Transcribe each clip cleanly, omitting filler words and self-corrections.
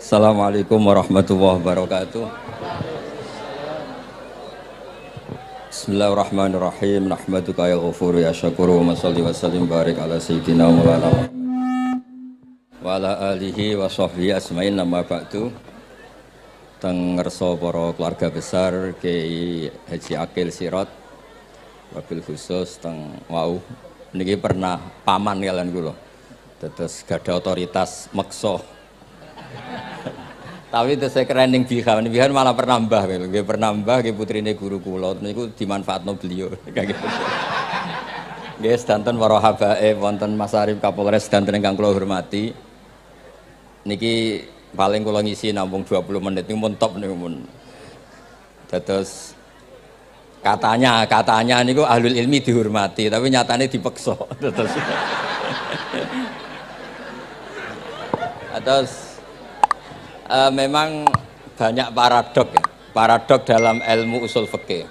Assalamualaikum warahmatullahi wabarakatuh. Bismillahirrahmanirrahim. Nahmaduka ya ghafuru ya syakuru wa salli wa sallim barik ala sayyidina maulana wa ala alihi wa sahbihi asma'in nama ba'du. Teng ngersa para keluarga besar Kiai Haji Akil Sirot wabil khusus teng wau niki pernah paman kalian kula. Dados gadah otoritas meksa. Tapi itu saya kerening bihan malah pernambah, nggih pernambah nggih putrine guru kula niku dimanfaatno beliau. Nggih sedanten para habaib wonten Mas Arif Kapolres sedanten ingkang kula hormati. Niki paling kula ngisi namung 20 menit niku mun top niku mun. Dados katanya niku ahlul ilmi dihormati, tapi nyatane dipeksa. Terus memang banyak paradok dalam ilmu usul fikih.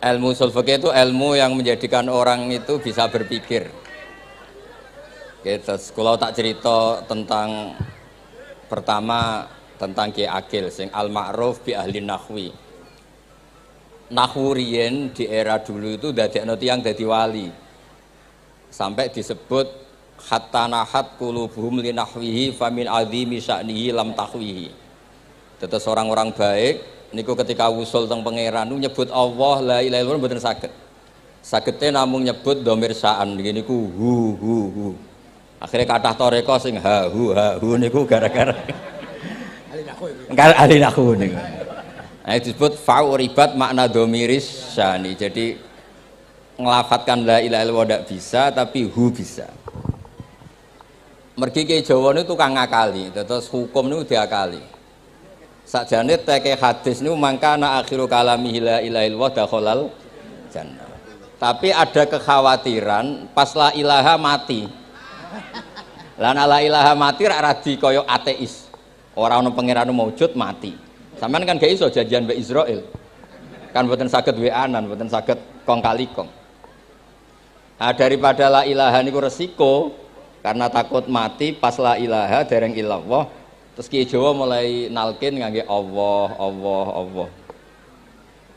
Ilmu usul fikih itu ilmu yang menjadikan orang itu bisa berpikir. Terus kalau tak cerita tentang pertama tentang Kiai Akil sing al-ma'ruf bi ahli nahwi. Nahwu riyen di era dulu itu dadekno tiyang dadi wali. Sampai disebut hatta nahat qulubuhum li nahwihi famin azimi sya'nihi lam tahwihi. Tetes orang-orang baik niku ketika usul teng pangeran nyebut Allah la ilaha illallah mboten saged. Sagete namung nyebut dhamir sa'an niku hu. Akhire kathah toreko sing ha hu niku gara-gara ahli nahwu niku. Nah, disebut fa'uribat makna dhamiris sya'ni. Jadi ngelafatkan la ilaha illallah ndak bisa tapi hu bisa. Mergi ke Jawa ini tukang ngakali, terus hukum ini diakali. Sakjane teke hadis ini mangkana akhiru kalamihi la ilaha illallah dakhalal jannah. Tapi ada kekhawatiran pas la ilaha mati. Lan la ilaha mati rak radi kaya ateis. Ora ana pangeran maujud mati. Sampeyan kan gak iso janjian mbek Israil. Kan mboten saged weanan, mboten saged kong kali kong. Nah, daripada la ilaha niku resiko karena takut mati pas la ilaha dereng illallah terus Kiai Jawa mulai nalkin ngangge Allah.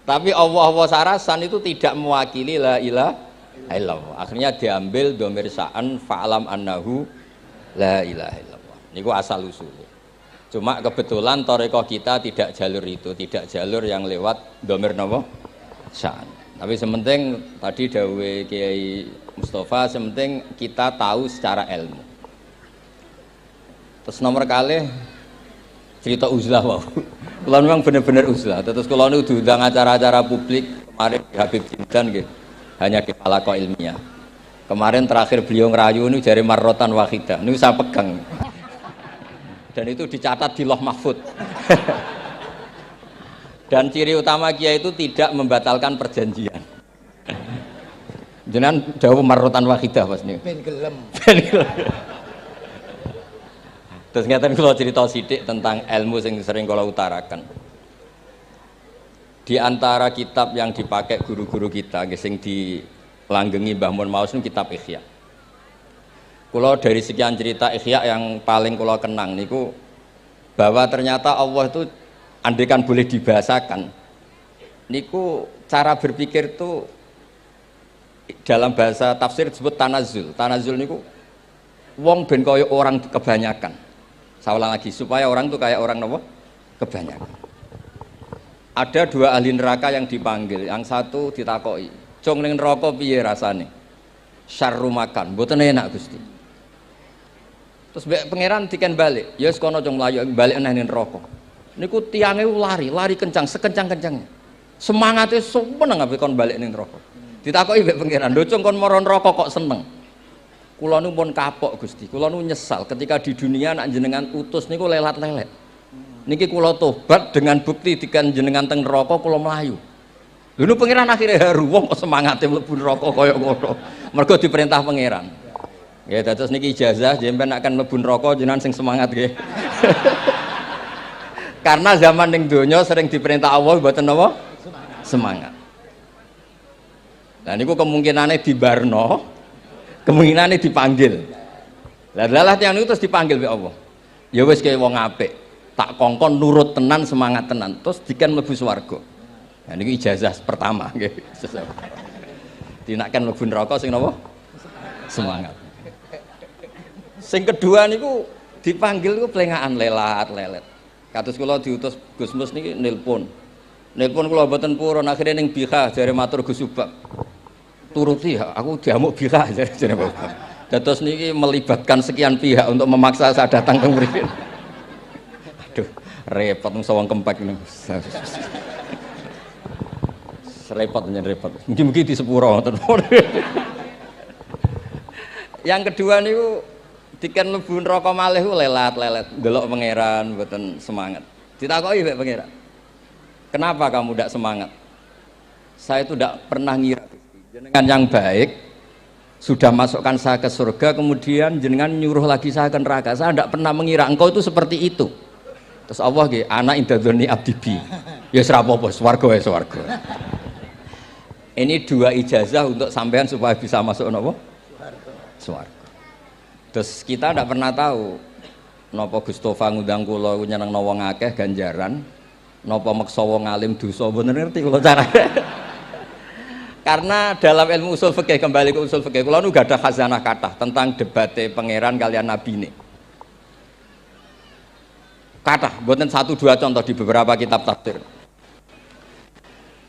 Tapi Allah sarasan itu tidak mewakili la ilaha illallah. Akhirnya diambil dhamir sa'an fa'lam annahu la ilaha illallah. Niku asal usulnya. Cuma kebetulan thariqah kita tidak jalur itu, tidak jalur yang lewat dhamir napa sa'an. Tapi sementing tadi dawuhe Kiai Mustafa, sementing kita tahu secara ilmu. Terus nomor kali cerita uzlah wow. Kalau memang benar-benar uzlah. Terus kalau nu diundang acara-acara publik kemarin di Habib Jindan gitu, hanya di halaqah ilmiah. Kemarin terakhir beliau ngerayu ini jari marrotan wahidah. Ini saya pegang. Dan itu dicatat di Loh Mahfud. Dan ciri utama kiai itu tidak membatalkan perjanjian. Jenengan dawuh marrotan wahidah Mas niku. Ben gelem. Terus ngeten kula cerita sithik tentang ilmu sing sering kula utarakan. Di antara kitab yang dipakai guru-guru kita sing dilanggengi Mbah Mun Maus niku kitab Ihya. Kula dari sekian cerita Ihya yang paling kula kenang niku bahwa ternyata Allah itu andaikan boleh dibahasakan niku cara berpikir tuh dalam bahasa tafsir disebut tanazul niku wong ben kaya orang kebanyakan. Saya ulang lagi supaya orang tuh kayak orang apa? Kebanyakan. Ada dua ahli neraka yang dipanggil, yang satu ditakoki, "Cung ning neraka piye rasane?" "Syarru makan, mboten enak Gusti." Terus pangeran diken balik, "Ya wis kono cung mlayu balik nang neraka." Niku tiange lari kencang, sekencang-kencangnya. Semangatnya seneng ambek kon balik ning neraka. Ditakoki mbek pangeran, "Lho cung kon mara neraka kok seneng?" "Kula nu pun kapok Gusti, kula nu nyesal ketika di dunia nak jenengan utus niku lelat-lelet. Niki kula tobat dengan bukti dikan jenengan teng neraka kula mlayu." Lho nu pangeran akhirnya haru, wong kok semangate mlebu neraka kaya ngono. Mergo diperintah pangeran. Ya dados niki ijazah jenengan akan mlebu neraka jenengan sing semangat nggih. Karena zaman ning donya sering diperintah Allah mboten napa? Semangat. Nah niku kemungkinannya dibarno, kemungkinannya dipanggil. Lah yang itu terus dipanggil oleh Allah. Ya wis kaya wong apik, tak kongkon nurut tenan, semangat tenan, terus diken mlebu swarga. Nah niku ijazah pertama nggih. Dinaken mlebu neraka sing napa? Semangat. Sing kedua niku dipanggil ku plengakan lelat-lelet. Kados kula diutus Gus Mus niki nelpon. Nelpon kula mboten purun akhire ning Bika jare matur Gus Subak. Turuti aku diamuk Bika jare Bapak. Dados niki melibatkan sekian pihak untuk memaksa saya datang ke mriki. Aduh, repot wong sawang kempek niku. Repot nyen repot. Mugi-mugi di sepuro ngoten. Yang kedua niku diken mlebu neraka malih ku lelat-lelet, ndelok pangeran mboten semangat. Ditakoki mbek pangeran. Kenapa kamu tidak semangat? Saya itu tidak pernah ngira jenengan yang baik sudah masukkan saya ke surga, kemudian jenengan nyuruh lagi saya ke neraka. Saya tidak pernah mengira engkau itu seperti itu. Terus Allah nggih, ana indadzoni abdibi. Ya wis ra apa-apa, swarga ya swarga. Ini dua ijazah untuk sampean supaya bisa masuk napa? Swarga. Terus kita tidak pernah tahu napa Gustofa ngundang kula nyenengno wong akeh ganjaran, napa meksa wong alim dosa, bener ngerti kula carane. Karena dalam ilmu usul fikih, kembali ke usul fikih, kula nu gak ada khazanah kathah tentang debate pangeran kalian nabi ini. Kathah, mboten satu dua contoh di beberapa kitab tafsir.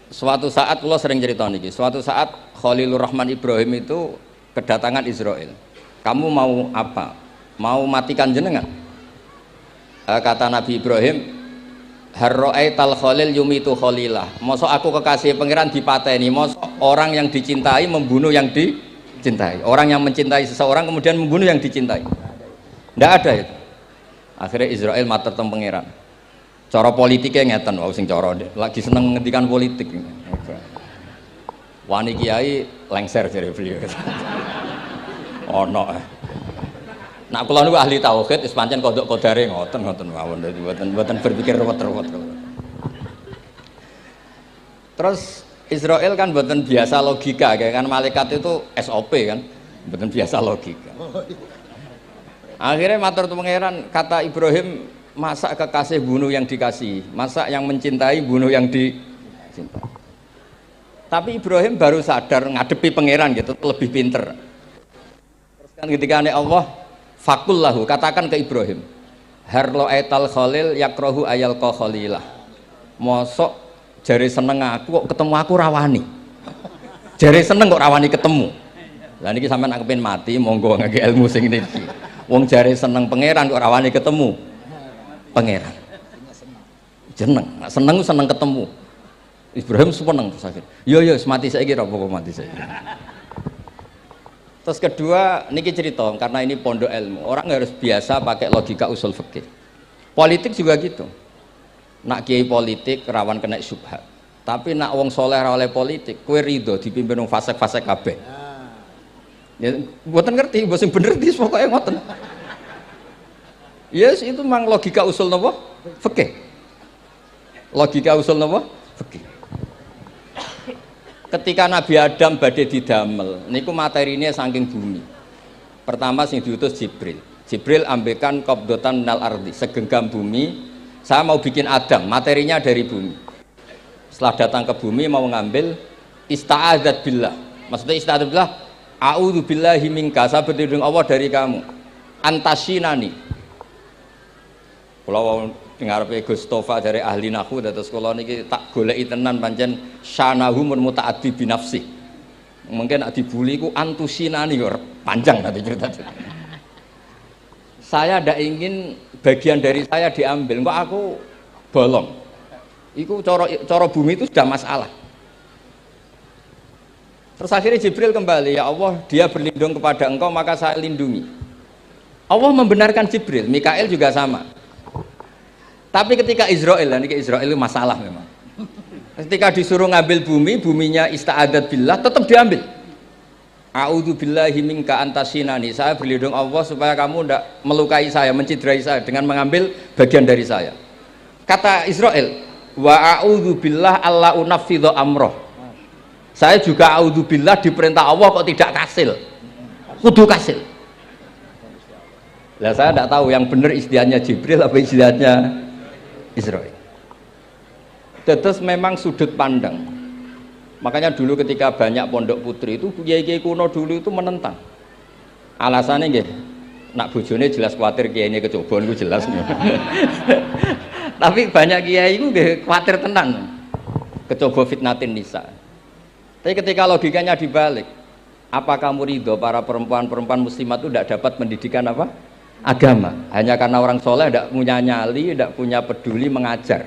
Suatu saat kula sering cerita niki, suatu saat Khalilur Rahman Ibrahim itu kedatangan Israel. Kamu mau apa? Mau matikan jenengan? Kata Nabi Ibrahim, harro'aital khalil yumitu khalilah. Mosok aku kekasih pangeran dipateni, mosok orang yang dicintai membunuh yang dicintai. Orang yang mencintai seseorang kemudian membunuh yang dicintai. Tidak ada itu. Akhirnya Israel matur teng pangeran. Cara politiknya ngeten, wau sing cara lagi seneng ngendikan politik. Wani kiai lengser jare beliau. Ono. Nak kula niku ahli tauhid wis pancen kodok kodare ngoten mawon, dadi mboten berpikir ruwet-ruwet. Terus Israel kan mboten biasa logika, kayak kan malaikat itu SOP kan, mboten biasa logika. Akhirnya matur tu pangeran, kata Ibrahim, masa kekasih bunuh yang dikasih, masa yang mencintai bunuh yang dicintai. Tapi Ibrahim baru sadar ngadepi pangeran gitu, lebih pinter. Terus kan ketika Allah fakul lahu, katakan ke Ibrahim, harlo aital khalil yakrohu ayal ko khalilah. Mosok jari seneng aku kok ketemu aku rawani. Jari seneng kok rawani ketemu. Lah niki sampean nak kepengin mati, monggo ngake ilmu sing niki. Wong jari seneng pangeran kok rawani ketemu pangeran. Jeneng, nak seneng seneng ketemu. Ibrahim seneng sakit. Yo mati saiki ra apa mati saiki. Terus kedua, niki cerita karena ini pondok ilmu. Orang harus biasa pakai logika usul fikih. Politik juga gitu. Nak kiai politik rawan kena syubhat. Tapi nak wong soleh ra oleh politik, kue ridho dipimpin wong fasik-fasik kabeh. Ya, mboten ngerti, mboten bener di pokoknya ngoten. Yes, itu memang logika usul napa? Fikih. Logika usul napa? Fikih. Ketika Nabi Adam badhe didamel niku materinya saking bumi. Pertama sing diutus Jibril. Jibril ambekan qabdatan minal ardi, segenggam bumi. Saya mau bikin Adam, materinya dari bumi. Setelah datang ke bumi mau ngambil ista'adzat billah. Maksudnya ista'adzat billah, a'udzu billahi minka, saya berlindung Allah dari kamu. Antasinani. Kalau ngarepe Gustofa dari ahli nahwu dados kula niki tak goleki tenan pancen syanahu mun mutaaddi bi nafsi. Mungkin nek dibuli ku antusinani kok panjang nanti cerita. Saya ndak ingin bagian dari saya diambil, kok aku bolong. Iku cara bumi itu sudah masalah. Terus akhirnya Jibril kembali, ya Allah, dia berlindung kepada engkau maka saya lindungi. Allah membenarkan Jibril, Mikail juga sama. Tapi ketika Israel, ini Israel itu masalah memang. Ketika disuruh ngambil bumi, buminya ista'adat billah, tetap diambil. A'udzu billahi minka antasinani. Saya berlindung Allah supaya kamu tidak melukai saya, menciderai saya dengan mengambil bagian dari saya. Kata Israel, wa a'udzu billah alla unaffidhu amroh. Saya juga a'udzu billah diperintah Allah kok tidak kasil. Kudu kasil. Lah saya tidak tahu yang benar istilahnya Jibril apa istilahnya Israil. Terus memang sudut pandang. Makanya dulu ketika banyak pondok putri itu kiai-kiai kuno dulu itu menentang. Alasannya nggih, nak bojone jelas khawatir kiai ini kecobaan itu jelas. Tapi banyak kiai itu nggih khawatir tenan. Kecoba fitnatin nisa. Tapi ketika logikanya dibalik, apa kamu ridho para perempuan-perempuan muslimat itu tidak dapat pendidikan apa? Agama. Hanya karena orang soleh tidak punya nyali, tidak punya peduli mengajar.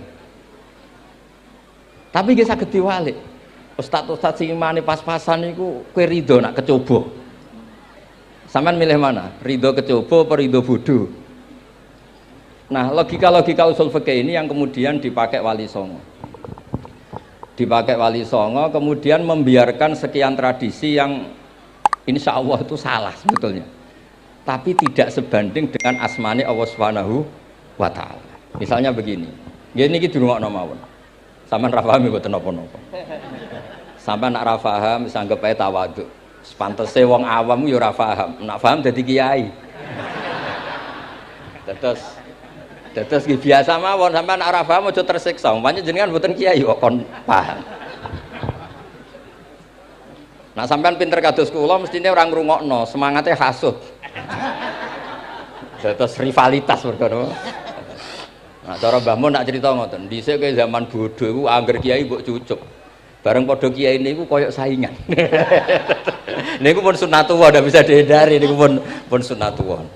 Tapi kita saged diwalik. Ustaz-ustaz sing imane pas-pasan niku kowe ridho nak kecoba. Sampean milih mana? Ridho kecoba apa ridho bodoh? Nah, logika-logika usul fikih ini yang kemudian dipakai Wali Songo. Dipakai Wali Songo kemudian membiarkan sekian tradisi yang insya Allah itu salah sebetulnya. Tapi tidak sebanding dengan asmane Allah Subhanahu wa taala. Misalnya begini. Nggih niki dirungokno mawon. Sampeyan ra paham mboten napa-napa. Sampeyan nak ra paham wis anggap ae tawadhu. Sepantese wong awam yo ora paham. Nak paham dadi kiai. Terus biasa mawon sampeyan nak ora paham aja tersiksa. Umpamane jenengan mboten kiai kok kon paham. Nah sampean pinter kados kula mestine ora ngrungokno, semangate hasud. Terus rivalitas perkara. Nah cara Mbah Mun nak cerita ngoten, dhisik kowe zaman bodho iku angger kiai mbok cucuk. Bareng padha kiai niku koyok saingan. Niku pun sunatullah ndak bisa dihindari, niku pun sunatullah.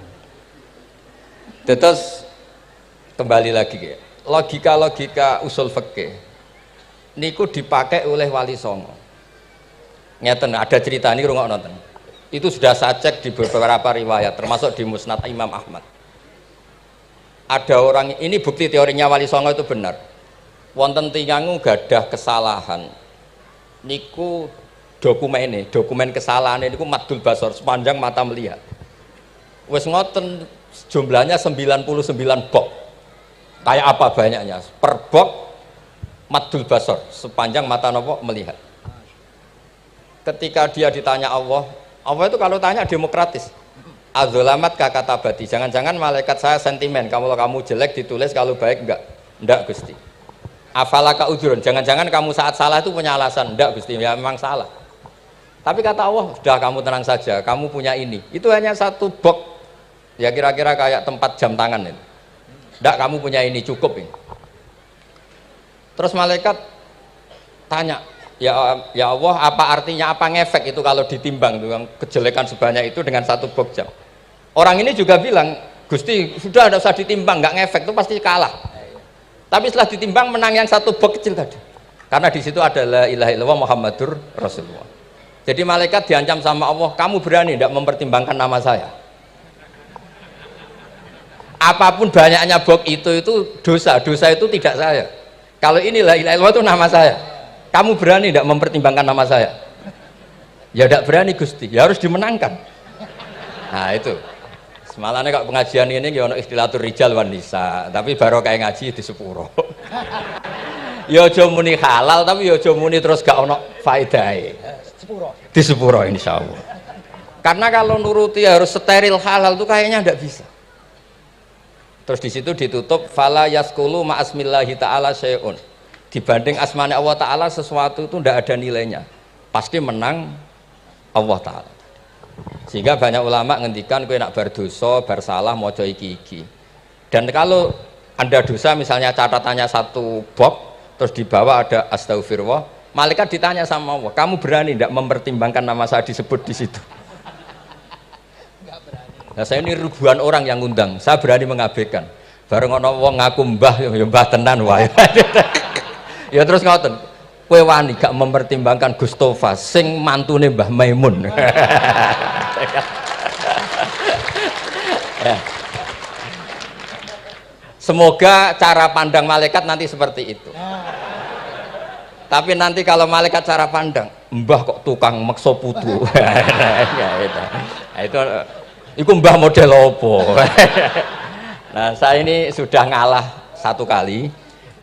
Terus kembali lagi ya. Logika-logika usul fikih niku dipakai oleh Wali Songo. Ngeten ada cerita ini rungok nonton. Itu sudah saya cek di beberapa riwayat termasuk di Musnad Imam Ahmad. Ada orang ini bukti teorinya Wali Songo itu benar. Wonten tiyang gadah kesalahan. Niku dokumen kesalahan niku maddul basar sepanjang mata melihat. Wes ngoten jumlahnya 99 bok. Kayak apa banyaknya? Per bok maddul basar sepanjang mata nopo melihat. Ketika dia ditanya Allah itu kalau tanya demokratis. Adzolamat kakatabati. Jangan-jangan malaikat saya sentimen. Kalau kamu jelek ditulis, kalau baik enggak. Enggak Gusti. Afalaka udhurun. Jangan-jangan kamu saat salah itu punya alasan. Enggak Gusti, ya memang salah. Tapi kata Allah, sudah kamu tenang saja. Kamu punya ini. Itu hanya satu box. Ya kira-kira kayak tempat jam tangan itu. Enggak, kamu punya ini, cukup ini. Terus malaikat tanya, ya Allah, apa artinya, apa ngefek itu kalau ditimbang tuh, kejelekan sebanyak itu dengan satu box jam. Orang ini juga bilang, Gusti sudah tidak usah ditimbang, nggak ngefek itu pasti kalah. Tapi setelah ditimbang menang yang satu box kecil tadi. Karena di situ ada la ilaha illallah Muhammadur Rasulullah. Jadi malaikat diancam sama Allah, kamu berani tidak mempertimbangkan nama saya? Apapun banyaknya box itu dosa itu tidak saya. Kalau ini la ilaha illallah itu nama saya. Kamu berani tidak mempertimbangkan nama saya? Ya tidak berani Gusti, ya harus dimenangkan. Nah itu semalahnya kok pengajian ini ya ono istilatur rijal wan nisa, tapi baru kayak ngaji di sepuro. Ya aja muni halal tapi ya aja muni terus gak ono faedahe. Di sepuro insyaallah. Karena kalau nuruti harus steril halal itu kayaknya tidak bisa. Terus di situ ditutup fala yaskulu ma asmillahi taala syai'un. Dibanding asmane Allah taala sesuatu itu tidak ada nilainya. Pasti menang Allah taala. Sehingga banyak ulama ngendikan kowe nak bar dosa, bar salah maca iki-iki. Dan kalau Anda dosa misalnya catatannya satu box terus di bawah ada astagfirullah, malaikat ditanya sama Allah, kamu berani tidak mempertimbangkan nama saya disebut di situ? Nah, saya ini ribuan orang yang ngundang, saya berani mengabaikan. Bareng ono wong ngaku mbah, ya mbah tenan wae. Ya terus ngoten, kowe wani gak mempertimbangkan Gustofa sing mantune Mbah Maimun. Ya. Semoga cara pandang malaikat nanti seperti itu. Tapi nanti kalau malaikat cara pandang, mbah kok tukang makso putu. Itu mbah model opo. Nah saya ini sudah ngalah satu kali.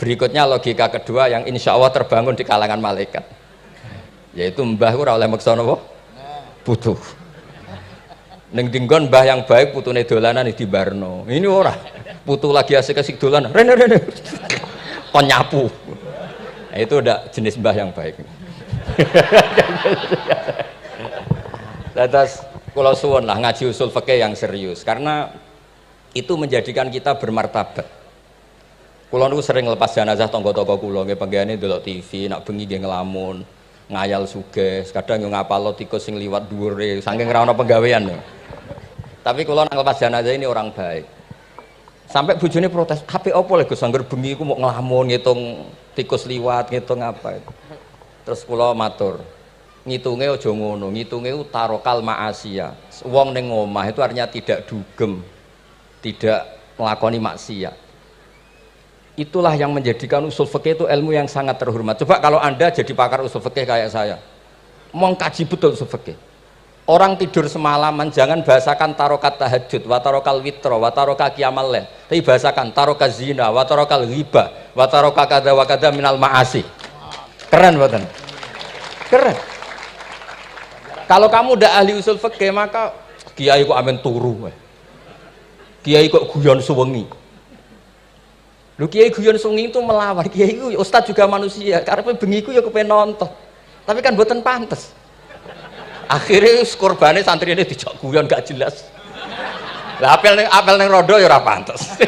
Berikutnya logika kedua yang insya Allah terbangun di kalangan malaikat, yaitu mbah ora oleh maksa napa? Putu. Ning dinggon mbah yang baik putune dolanan di Barno. Ini ora. Putu lagi asik-asik dolanan. Rene. Kon nyapu. Nah, itu udah jenis mbah yang baik. Terus kula suwun lah ngaji usul fikih yang serius karena itu menjadikan kita bermartabat. Kula niku sering lepas jenazah tangga-tangga kula nggih penggene ndelok TV, nak bengi nggih ngelamun, ngayal sugih, kadang yo ngapalo tikus sing liwat dhuwure saking ora ana penggawean. Tapi kula nang lepas jenazah ini orang baik. Sampai bojone protes, "HP opo lho Gus angger bengi iku mau ngelamun ngitung tikus liwat, ngitung apa." Terus kula matur, ngitunge aja ngono, ngitunge tarokal ma'asiya. Wong ning omah itu artinya tidak dugem, tidak melakoni maksiat. Itulah yang menjadikan usul fikih itu ilmu yang sangat terhormat. Coba kalau Anda jadi pakar usul fikih kayak saya, mau kaji betul usul fikih. Orang tidur semalaman jangan bahasakan tarokat tahajud, wa tarokal witro, wa taroka qiyamal lail. Tapi bahasakan taroka zina, wa tarokal ghibah, wa taroka kada wa kada minal ma'asi. Keren mboten? Keren. Kalau kamu udah ahli usul fikih maka kiai kok amen turu. Kiai kok guyon suwengi. Lho kiai guyon suwengi itu melawan. Kiai itu ustaz juga manusia. Karepe bengi ku ya kepen nonton. Tapi kan mboten pantes. Akhirnya korbane santri ini dijak guyon gak jelas. Lah apel ning rondo ya ora pantes.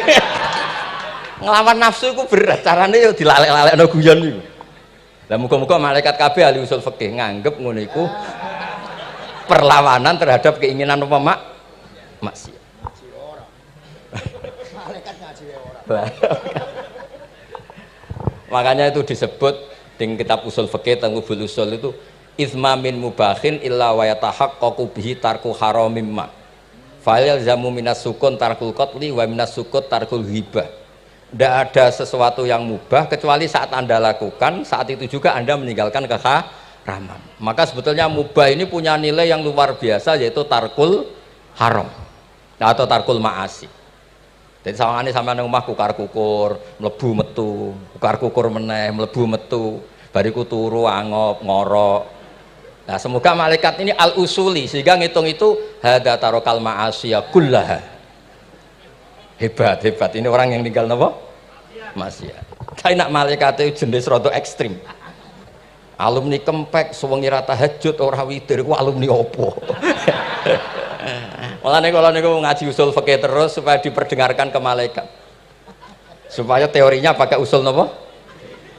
Nglawan nafsu iku berat, carane ya dilalek-lalekno guyon iku. Lah muga-muga malaikat kabeh ahli usul fikih nganggep ngono iku perlawanan terhadap keinginan apa maksiat. Malaikat ngaji ora. Makanya itu disebut di kitab usul fikih tentang usul itu izma min mubahin illa wa yatahaqqaqu bihi tarku haramim ma fa'al yalzamu minas sukun tarkul qatli wa minas sukut tarkul ghibah. Tidak ada sesuatu yang mubah kecuali saat Anda lakukan, saat itu juga Anda meninggalkan keharaman. Maka sebetulnya mubah ini punya nilai yang luar biasa, yaitu tarkul haram atau tarkul ma'asi. Jadi sawangane sampean nang omah kukar kukur mlebu metu, kukar kukur meneh mlebu metu, bariku turu angop ngorok. Nah, semoga malaikat ini al-usuli sehingga ngitung itu hadza tarokal ma'asiya kullaha. Hebat ini orang yang tinggal napa? Maksiat. Kae nak malaikat itu jenis rada ekstrim. Alumni kempek suwengi ra tahajud ora witir ku alumni opo? Mulane kula niku ngaji usul fikih terus supaya diperdengarkan ke malaikat. Supaya teorinya pakai usul napa?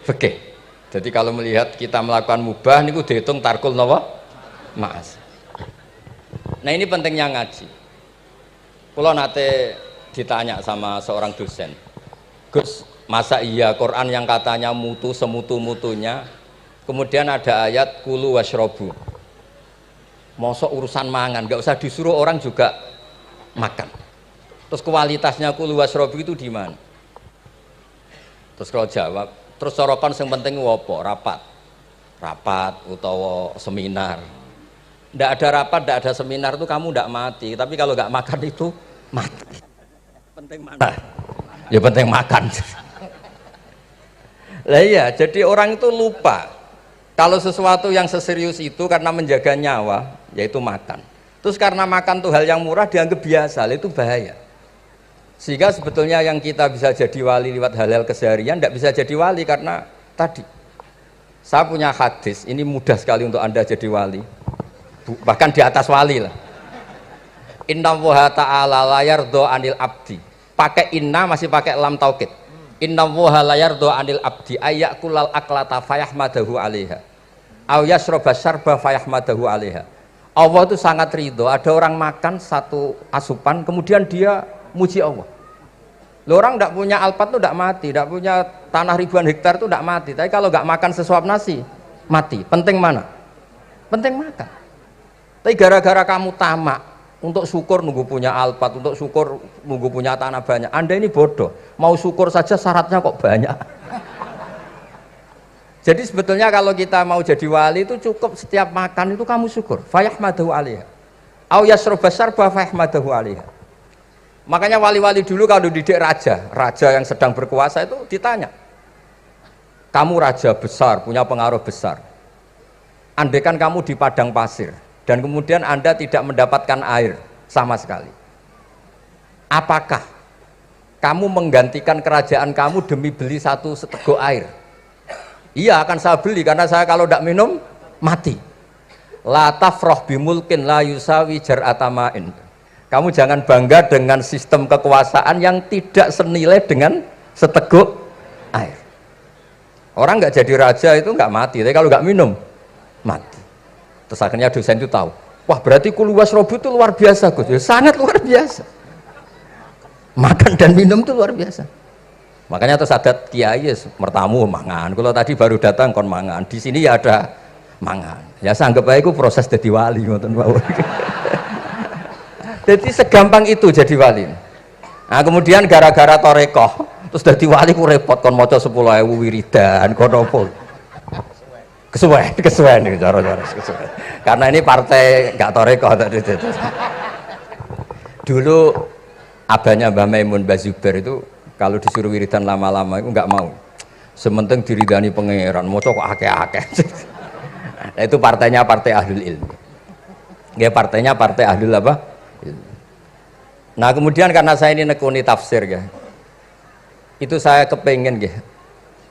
Fikih. Jadi kalau melihat kita melakukan mubah niku dihitung tarkul napa? Ma'as. Nah, ini pentingnya ngaji. Kula nate ditanya sama seorang dosen. Gus, masa iya Quran yang katanya mutu semutu-mutunya kemudian ada ayat kulu washrobu. Mosok urusan mangan, gak usah disuruh orang juga makan. Terus kualitasnya kulu washrobu itu di mana? Terus kalau jawab, terus sorokan yang penting apa? Rapat utawa seminar. Tidak ada rapat, tidak ada seminar itu kamu tidak mati. Tapi kalau nggak makan itu mati. Penting mana? Ya penting makan. Lah iya, jadi orang itu lupa kalau sesuatu yang seserius itu karena menjaga nyawa, yaitu makan. Terus karena makan tuh hal yang murah dianggap biasa, itu bahaya. Sehingga sebetulnya yang kita bisa jadi wali lewat hal-hal keseharian tidak bisa jadi wali karena tadi. Saya punya hadis, ini mudah sekali untuk Anda jadi wali. Bahkan di atas wali lah. Inna woha ta'ala layar do anil abdi. Pakai inna masih pakai lam taukid. Inna woha layar do anil abdi ayyakulal aklata fayahmadahu alaiha aw yasroba syarba fayahmadahu alaiha. Allah itu sangat ridho ada orang makan satu asupan kemudian dia muji Allah. Loh, orang tidak punya alpat itu tidak mati, tidak punya tanah ribuan hektar itu tidak mati, tapi kalau nggak makan sesuap nasi mati. Penting mana? Penting makan. Tapi gara-gara kamu tamak untuk syukur nunggu punya alpat, untuk syukur nunggu punya tanah banyak, Anda ini bodoh. Mau syukur saja syaratnya kok banyak. Jadi sebetulnya kalau kita mau jadi wali itu cukup setiap makan itu kamu syukur. Fayahmadahu alaiha aw yasroba syarba fayahmadahu alaiha. Makanya wali-wali dulu kalau didik raja yang sedang berkuasa itu ditanya, kamu raja besar, punya pengaruh besar, andaikan kamu di padang pasir dan kemudian Anda tidak mendapatkan air sama sekali. Apakah kamu menggantikan kerajaan kamu demi beli satu seteguk air? Iya, akan saya beli karena saya kalau tidak minum mati. La tafrah bimulkin la yusawi jar'atamain. Kamu jangan bangga dengan sistem kekuasaan yang tidak senilai dengan seteguk air. Orang nggak jadi raja itu nggak mati, tapi kalau nggak minum mati. Terus akhirnya dosen itu tahu, wah berarti kulu wasrobu itu luar biasa, Gus. Ya, sangat luar biasa. Makan dan minum itu luar biasa. Makanya terus adat kiai mertamu mangan. Kalau tadi baru datang kon mangan. Di sini ya ada mangan. Ya saya anggap aja itu proses jadi wali, ngoten mawon. Jadi segampang itu jadi wali. Nah kemudian gara-gara torekoh terus jadi wali ku repot kon maca 10.000 wiridan kon opo. Kesuwen nih cara-cara kesuwen. Karena ini partai gak torekoh tadi. Dulu abahnya Mbah Maimun Mbah Zubair itu kalau disuruh wiridan lama-lama itu nggak mau. Sementing diridani pangeran, mau kok akeh-akeh. Nah, itu partainya partai ahlul ilmi. Ya partainya partai ahlul apa? Ilmi. Nah kemudian karena saya ini nekuni tafsir ya, itu saya kepengen ya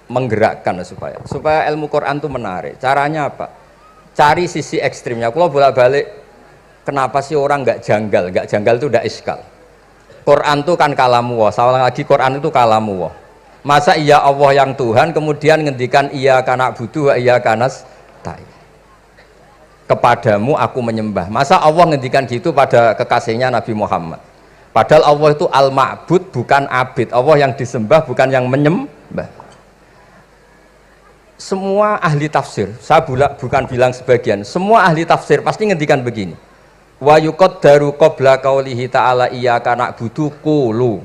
menggerakkan supaya ilmu Quran itu menarik. Caranya apa? Cari sisi ekstrimnya. Kalau bolak-balik, kenapa sih orang nggak janggal? Nggak janggal itu udah iskal. Quran itu kan kalamu Allah. Salah lagi Quran itu kalamu Allah. Masa iya Allah yang Tuhan kemudian ngendikan iya kana budu wa iya kanas tai. Kepadamu aku menyembah. Masa Allah ngendikan gitu pada kekasihnya Nabi Muhammad. Padahal Allah itu al-ma'bud bukan abid. Allah yang disembah bukan yang menyembah. Semua ahli tafsir, saya bukan bilang sebagian, semua ahli tafsir pasti ngendikan begini. Wa yuqaddaru qabla qaulihi ta'ala iyyaka na'budu qulu.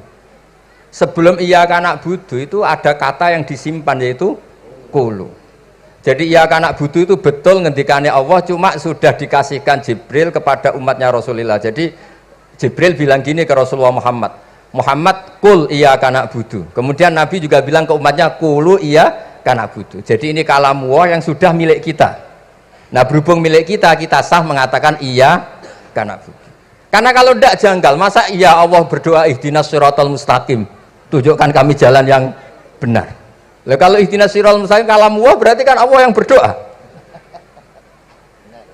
Sebelum iyyaka na'budu itu ada kata yang disimpan yaitu qulu. Jadi iyyaka na'budu itu betul ngendikannya Allah, cuma sudah dikasihkan Jibril kepada umatnya Rasulullah. Jadi Jibril bilang gini ke Rasulullah Muhammad, Muhammad qul iyyaka na'budu. Kemudian Nabi juga bilang ke umatnya qulu iyyaka na'budu. Jadi ini kalamu Allah yang sudah milik kita. Nah berhubung milik kita, kita sah mengatakan iya karena kalau tidak janggal, masa iya Allah berdoa ihdinas siratal mustaqim, tunjukkan kami jalan yang benar. Lah kalau ihdinas siratal mustaqim kalamu Allah berarti kan Allah yang berdoa.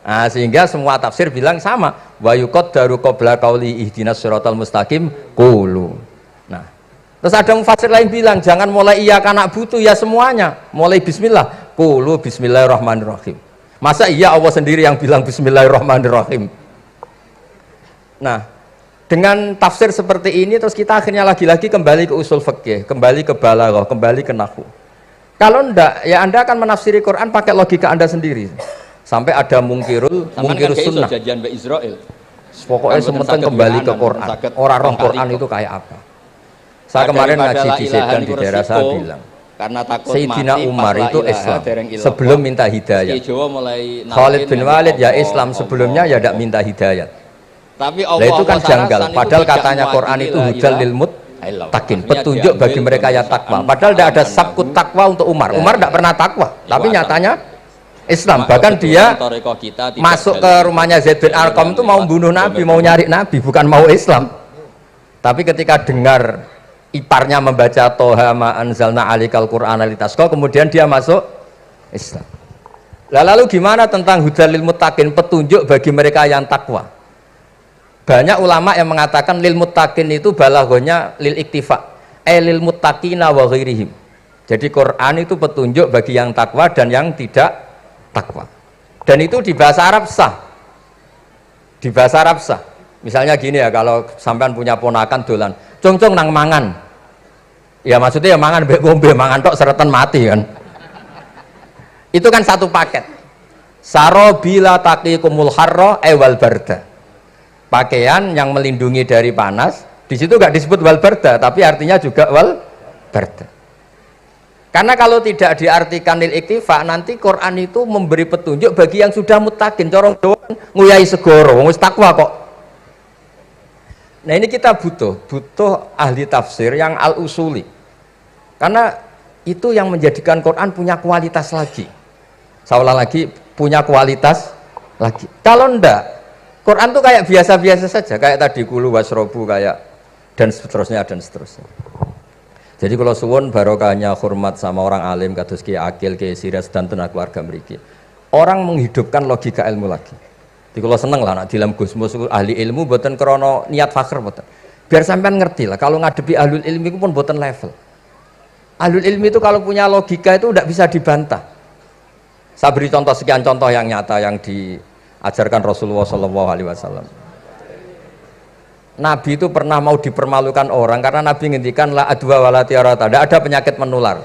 Nah, sehingga semua tafsir bilang sama, wa yuqaddaru qabla qauli ihdinas siratal mustaqim qulu. Nah, terus ada mufassir lain bilang jangan mulai iya karena butuh ya semuanya, mulai bismillah, qulu bismillahirrahmanirrahim. Masa iya Allah sendiri yang bilang bismillahirrahmanirrahim. Nah, dengan tafsir seperti ini terus kita akhirnya lagi-lagi kembali ke usul fikih, kembali ke balaghah, kembali ke nahwu. Kalau ndak, ya Anda akan menafsiri Quran pakai logika Anda sendiri. Sampai ada mungkirul sunnah. Jajan Mbak Israel. Pokoknya sementing kembali ke Quran. Orang roh Quran itu kayak apa? Saya kemarin ngaji di Sedan di daerah saya bilang. Karena takut Sayyidina mati, Umar itu Islam sebelum minta hidayah. Mulai Khalid bin Walid ya Islam sebelumnya ya tidak minta hidayat. Tapi Allah itu kan janggal. Padahal katanya Quran itu hudal lil muttaqin, petunjuk bagi mereka yang takwa. Padahal tidak ada sabkut takwa untuk Umar. Umar tidak pernah takwa, tapi nyatanya Islam. Bahkan dia masuk ke rumahnya Zaid bin Arqam itu mau bunuh Nabi, mau nyari Nabi, bukan mau Islam. Tapi ketika dengar iparnya membaca Toha ma anzalna alikal Qur'ana litasqa, kemudian dia masuk Islam. Lalu gimana tentang hudal lil muttaqin, petunjuk bagi mereka yang takwa? Banyak ulama yang mengatakan lil muttaqin itu balaghahnya lil iktifa, lil muttaqina wa ghairihim. Jadi Quran itu petunjuk bagi yang takwa dan yang tidak takwa. Dan itu di bahasa Arab sah. Di bahasa Arab sah. Misalnya gini ya, kalau sampean punya ponakan dolan, cong-cong nang mangan. Ya maksudnya ya mangan mbek ngombe, mangan tok seretan mati kan. Itu kan satu paket. Sarobila taqikumul harra wal barda. Pakaian yang melindungi dari panas, di situ nggak disebut wal barda, tapi artinya juga wal barda. Karena kalau tidak diartikan lil iktifa, nanti Quran itu memberi petunjuk bagi yang sudah muttaqin, corong doang nguyai segoro, wis takwa kok. Nah ini kita butuh ahli tafsir yang al-usuli. Karena itu yang menjadikan Quran punya kualitas lagi. Seolah lagi punya kualitas lagi. Kalau ndak, Quran tuh kayak biasa-biasa saja, kayak tadi kulu wasrobu kayak dan seterusnya dan seterusnya. Jadi kalau suwun barokahnya hormat sama orang alim kados Ki Akil, Ki Siras dan tenaga keluarga mriki. Orang menghidupkan logika ilmu lagi. Jadi kalau seneng lah nak dalam Gusmus ahli ilmu boten krono niat fakir boten. Biar sampean ngerti lah kalau ngadepi ahlul ilmi itu pun boten level. Ahlul ilmi itu kalau punya logika itu tidak bisa dibantah. Saya beri contoh sekian contoh yang nyata yang diajarkan Rasulullah SAW. Nabi itu pernah mau dipermalukan orang karena Nabi ngendikan la adwa wala tiarata, tidak ada penyakit menular.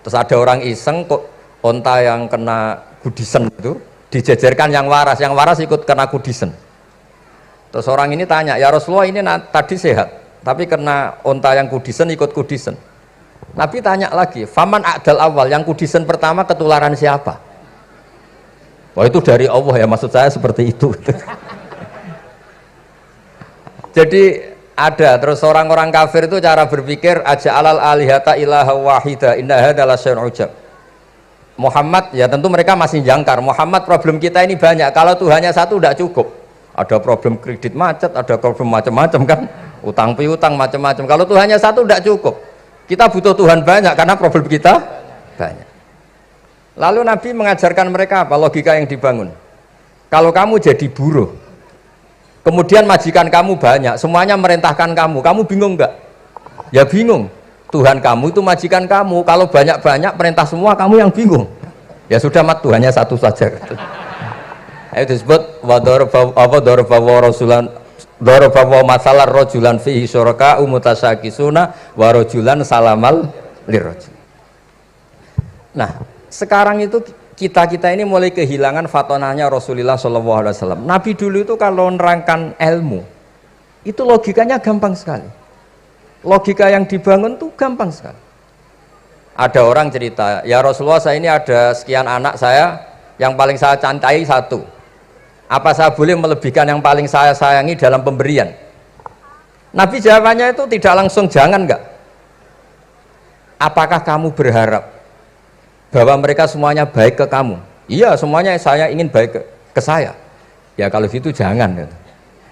Terus ada orang iseng kok onta yang kena kudisen itu dijejerkan yang waras ikut kena kudisen. Terus orang ini tanya, ya Rasulullah ini tadi sehat, tapi kena onta yang kudisen ikut kudisen. Nabi tanya lagi, faman a'dal awal, yang kudisen pertama ketularan siapa? Wah itu dari Allah ya, maksud saya seperti itu. Jadi ada terus orang-orang kafir itu cara berpikir aja alal alihata ilaha wahida inna hadalah syai'un ujab. Muhammad ya tentu mereka masih jangkar. Muhammad problem kita ini banyak. Kalau Tuhannya satu tidak cukup. Ada problem kredit macet, ada problem macam-macam kan, utang piutang macam-macam. Kalau Tuhannya satu tidak cukup. Kita butuh Tuhan banyak karena problem kita banyak. Lalu Nabi mengajarkan mereka apa logika yang dibangun. Kalau kamu jadi buruh, kemudian majikan kamu banyak, semuanya merintahkan kamu bingung enggak? Ya bingung. Tuhan kamu itu majikan kamu, kalau banyak-banyak perintah semua kamu yang bingung. Ya sudah mat Tuhannya satu saja. Itu disebut wadarabawa rasulan darabawa masalah rojulan fihi syuraka umutasakisuna warojulan salamal lirrojul. Nah, sekarang itu kita ini mulai kehilangan fatonahnya Rasulullah SAW. Nabi dulu itu kalau nerangkan ilmu itu logikanya gampang sekali. Logika yang dibangun tuh gampang sekali. Ada orang cerita, ya Rasulullah saya ini ada sekian anak saya, yang paling saya cintai satu. Apa saya boleh melebihkan yang paling saya sayangi dalam pemberian? Nabi jawabannya itu tidak langsung jangan enggak. Apakah kamu berharap bahwa mereka semuanya baik ke kamu? Iya, semuanya saya ingin baik ke saya. Ya kalau gitu jangan.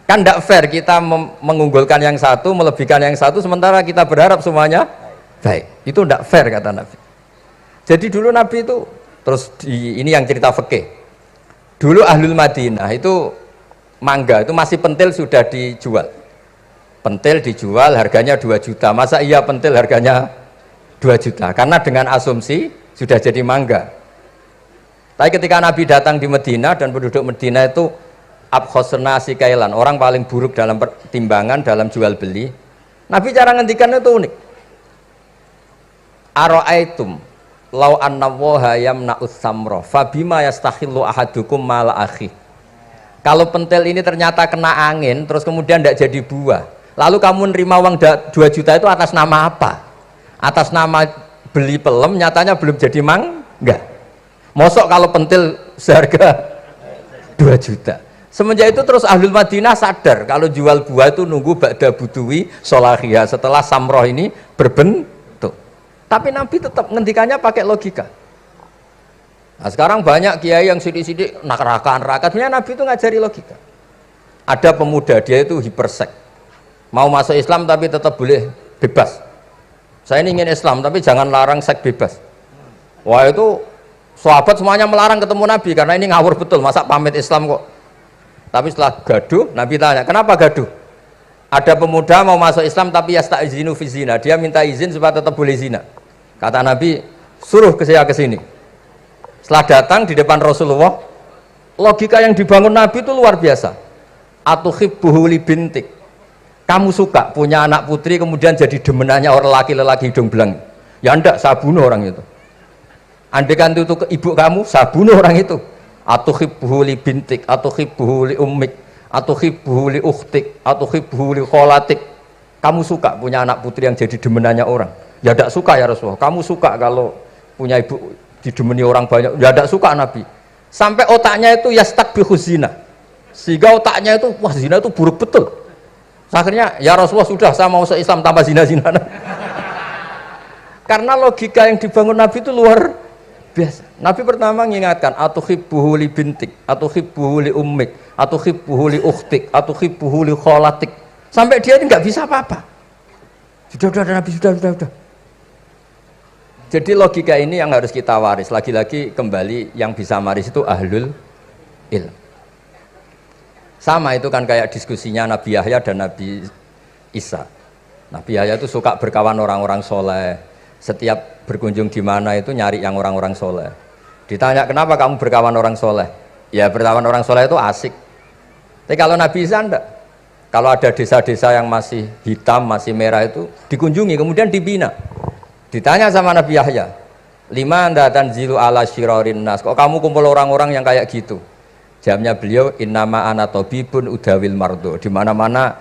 Kan tidak fair kita mengunggulkan yang satu, melebihkan yang satu, sementara kita berharap semuanya baik. Itu tidak fair kata Nabi. Jadi dulu Nabi itu, terus ini yang cerita fikih. Dulu Ahlul Madinah itu mangga, itu masih pentil sudah dijual. Pentil dijual harganya 2 juta. Masa iya pentil harganya 2 juta? Karena dengan asumsi sudah jadi mangga. Tapi ketika Nabi datang di Medina dan penduduk Medina itu abkhosna sikailan, orang paling buruk dalam pertimbangan dalam jual beli. Nabi cara ngendikan itu unik. Aro'aitum lau anna waha yamna'us samra fabima yastakhillu ahadukum mala akhi. Kalau pentil ini ternyata kena angin terus kemudian tidak jadi buah, lalu kamu nerima uang 2 juta itu atas nama apa? Atas nama beli pelem, nyatanya belum jadi mangga. Mosok kalau pentil seharga 2 juta. Semenjak itu terus Ahlul Madinah sadar kalau jual buah itu nunggu ba'da buduwi solahiyah, setelah samroh ini berbentuk. Tapi Nabi tetap ngendikannya pakai logika. Nah, sekarang banyak kiai yang sidik-sidik neraka. Sebenarnya Nabi itu ngajari logika. Ada pemuda dia itu hipersek, mau masuk Islam tapi tetap boleh bebas. Saya ini ingin Islam tapi jangan larang seks bebas. Wah itu sahabat semuanya melarang ketemu Nabi karena ini ngawur betul, masa pamit Islam kok. Tapi setelah gaduh, Nabi tanya, kenapa gaduh? Ada pemuda mau masuk Islam tapi yasta'izinu fi zina, dia minta izin supaya tetap boleh zina. Kata Nabi, suruh saya ke sini. Setelah datang di depan Rasulullah, logika yang dibangun Nabi itu luar biasa. Atuhibbuhu li bintik. Kamu suka punya anak putri kemudian jadi demenannya orang laki-laki hidung belang? Ya enggak, saya bunuh orang itu. Andaikan itu ke ibu kamu, saya bunuh orang itu. Atuhibbuhu li bintik, atuhibbuhu li ummik, atuhibbuhu li ukhtik, atuhibbuhu li kholatik. Kamu suka punya anak putri yang jadi demenannya orang? Ya tidak suka ya Rasulullah. Kamu suka kalau punya ibu didemeni orang banyak? Ya tidak suka Nabi. Sampai otaknya itu yastakbihu zina, sehingga otaknya itu wah zina itu buruk betul. Akhirnya ya Rasulullah sudah saya mau se-Islam tanpa zina-zina. Karena logika yang dibangun Nabi itu luar biasa. Nabi pertama mengingatkan atuhibbuhu li bintik, atuhibbuhu li ummik, atuhibbuhu li ukhtik, atuhibbuhu li kholatik. Sampai dia ini nggak bisa apa-apa. Sudah Nabi sudah. Jadi logika ini yang harus kita waris. Lagi-lagi kembali yang bisa waris itu ahlul ilm. Sama itu kan kayak diskusinya Nabi Yahya dan Nabi Isa. Nabi Yahya itu suka berkawan orang-orang soleh. Setiap berkunjung di mana itu nyari yang orang-orang soleh. Ditanya kenapa kamu berkawan orang soleh? Ya berkawan orang soleh itu asik. Tapi kalau Nabi Isa enggak. Kalau ada desa-desa yang masih hitam, masih merah itu dikunjungi, kemudian dibina. Ditanya sama Nabi Yahya, lima anda tanzilu ala syirarin nas. Kok kamu kumpul orang-orang yang kayak gitu? Jawabnya beliau, innama ana tabibun udawil mardo. Di mana-mana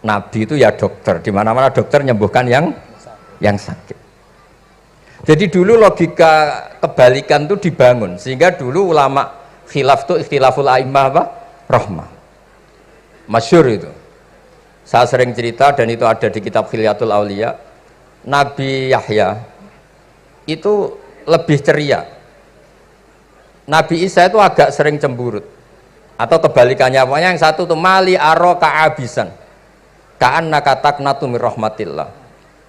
Nabi itu ya dokter. Di mana-mana dokter nyembuhkan yang sakit. Jadi dulu logika kebalikan itu dibangun sehingga dulu ulama khilaf itu ikhtilaful a'immah apa? Rahmah. Masyhur itu. Saya sering cerita dan itu ada di kitab Khilyatul Auliya. Nabi Yahya itu lebih ceria. Nabi Isa itu agak sering cemburut. Atau kebalikannya, pokoknya yang satu tuh mali aro ka'abisan. Ka'annaka taqnatu mir rahmatillah.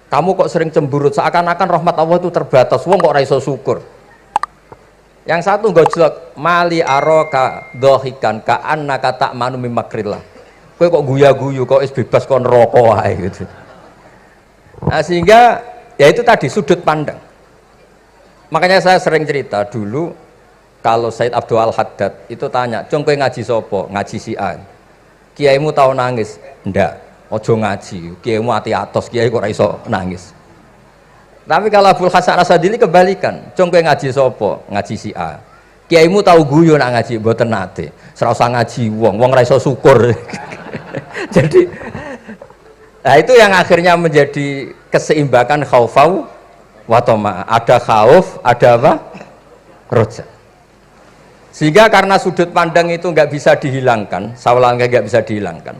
Kamu kok sering cemburut, seakan-akan rahmat Allah itu terbatas, wong kok ora iso syukur. Yang satu gojlok, mali aroka dohikan ka'annaka ta'manu mim makrillah. Kowe kok guya-guyu, kok bebas kok neraka wae gitu. Nah, sehingga ya itu tadi sudut pandang. Makanya saya sering cerita dulu kalau Said Abdul Al-Haddad itu tanya, "Cung kowe ngaji sapa?" Ngaji si A. Kiaimu tau nangis? Ndak. Ojo ngaji, kiaimu ati atos, kiai kok ora iso nangis. Tapi kalau Abdul Hasan Asadili kebalikan, cung kowe ngaji sapa? Ngaji si A. Kiaimu tahu guyu nak ngaji mboten nate. Ora usah ngaji wong ora iso syukur. Jadi nah itu yang akhirnya menjadi keseimbangan khaufau wa tama. Ada khauf, ada apa? Roja. Sehingga karena sudut pandang itu nggak bisa dihilangkan, sawalangnya nggak bisa dihilangkan.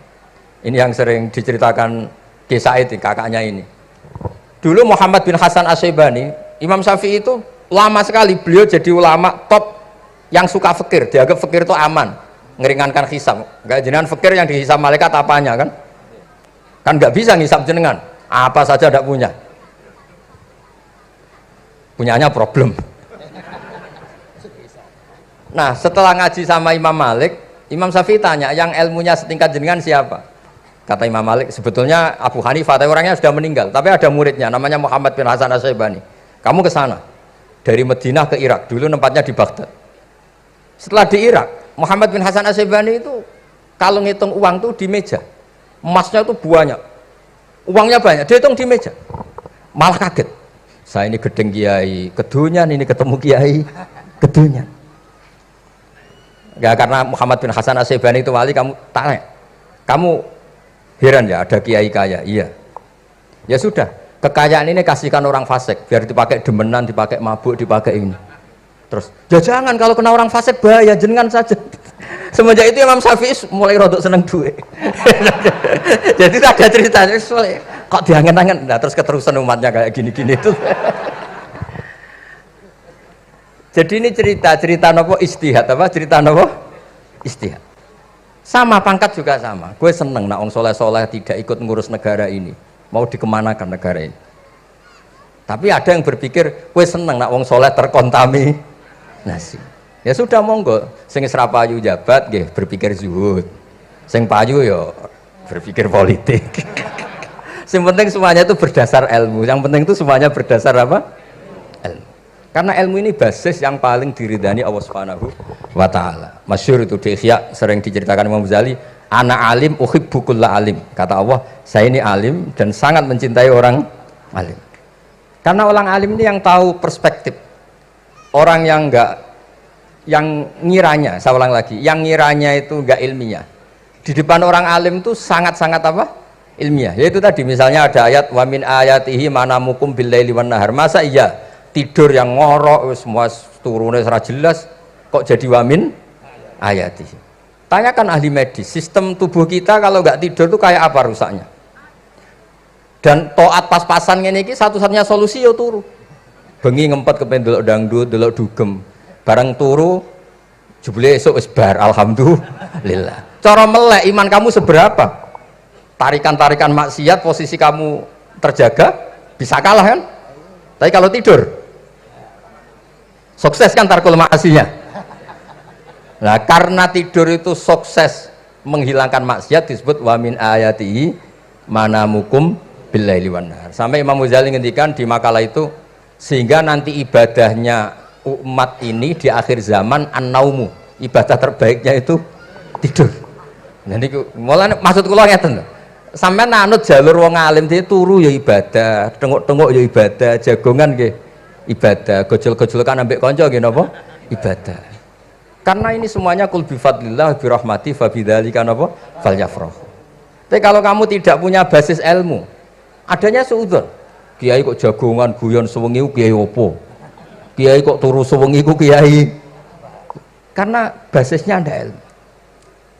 Ini yang sering diceritakan Ki Said, kakaknya ini. Dulu Muhammad bin Hasan Asy-Syaibani, Imam Syafi'i itu lama sekali beliau jadi ulama top yang suka fikir. Dianggap fikir itu aman, ngeringankan hisab. Enggak jenengan fikir yang dihisab malaikat apanya kan? Kan nggak bisa ngisab jenengan. Apa saja tidak punya. Punyanya problem. Nah, setelah ngaji sama Imam Malik, Imam Syafi'i tanya, yang ilmunya setingkat jenengan siapa? Kata Imam Malik, sebetulnya Abu Hanifah, tapi orangnya sudah meninggal, tapi ada muridnya namanya Muhammad bin Hasan Asy-Syaibani. Kamu ke sana dari Madinah ke Irak, dulu tempatnya di Baghdad. Setelah di Irak, Muhammad bin Hasan Asy-Syaibani itu kalau ngitung uang tuh di meja, emasnya tuh banyak, uangnya banyak, dia hitung di meja, malah kaget. Saya ini gedeng kiai kedunyan, ini ketemu kiai kedunyan. Ya karena Muhammad bin Hasan Asy-Syaibani itu wali, kamu tanya, kamu heran ya ada kiai kaya? Iya. Ya sudah, kekayaan ini kasihkan orang fasik biar dipakai demenan, dipakai mabuk, dipakai ini. Terus, ya jangan, kalau kena orang fasik bahaya, jenengan saja. Semenjak itu Imam Syafi'i mulai rodok seneng duit. Jadi ada ceritanya, kok diangen-angen, nah terus keterusan umatnya kayak gini-gini itu. Jadi ini cerita nopo istihad apa? Cerita nopo istihad. Sama pangkat juga sama. Gue seneng nak wong soleh-soleh tidak ikut ngurus negara ini. Mau dikemanakan negara ini. Tapi ada yang berpikir, gue seneng nak wong soleh terkontaminasi. Ya sudah monggo. Sing serapayu jabat, nggih berpikir zuhud. Sing payu yo berpikir politik. Yang penting semuanya itu berdasar ilmu. Yang penting itu semuanya berdasar apa? Ilmu. Karena ilmu ini basis yang paling diridani Allah Subhanahu wa ta'ala. Masyhur itu di Ihya sering diceritakan Imam Ghazali, ana alim uhibbu kulla alim. Kata Allah, saya ini alim dan sangat mencintai orang alim. Karena orang alim ini yang tahu perspektif. Orang yang ngiranya, saya ulang lagi, yang ngiranya itu enggak ilmiah. Di depan orang alim itu sangat-sangat apa? Ilmiah. Yaitu tadi misalnya ada ayat wa min ayatihi manamukum billaili wan nahar. Masa iya tidur yang ngorok semua turunnya secara jelas kok jadi wamin ayati. Tanyakan ahli medis, sistem tubuh kita kalau nggak tidur itu kayak apa rusaknya. Dan toat pas-pasan ini satu-satunya solusi ya turu. bengi ngempet kepen delok dangdut, delok dugem. Barang turu jebule esuk wis bar, alhamdulillah. Cara melek iman kamu seberapa? Tarikan-tarikan maksiat posisi kamu terjaga bisa kalah kan? Tapi kalau tidur sukses kan tarkul maksinya. Nah, karena tidur itu sukses menghilangkan maksiat disebut wa min ayatihi manamukum billaili wan nahar. Sampai Imam Ghazali ngendikan di makalah itu, sehingga nanti ibadahnya umat ini di akhir zaman an-naumu, ibadah terbaiknya itu tidur. Nah niku mulane maksud kula ngeten lho. Sampeyan nanut jalur wong alim dhewe turu ya ibadah, tengok-tengok ya ibadah, jagongan nggih ibadah, gojol-gojolkan ambek kanca nggih napa? Ibadah. Karena ini semuanya kul bi fadlillah bi rahmati fa bidzalika napa? Falyafrahu. Tapi kalau kamu tidak punya basis ilmu, adanya suudzon. Kiai kok jagongan guyon sewengi kiai opo? Kiai kok turu sewengi ku kiai. Karena basisnya ada ilmu.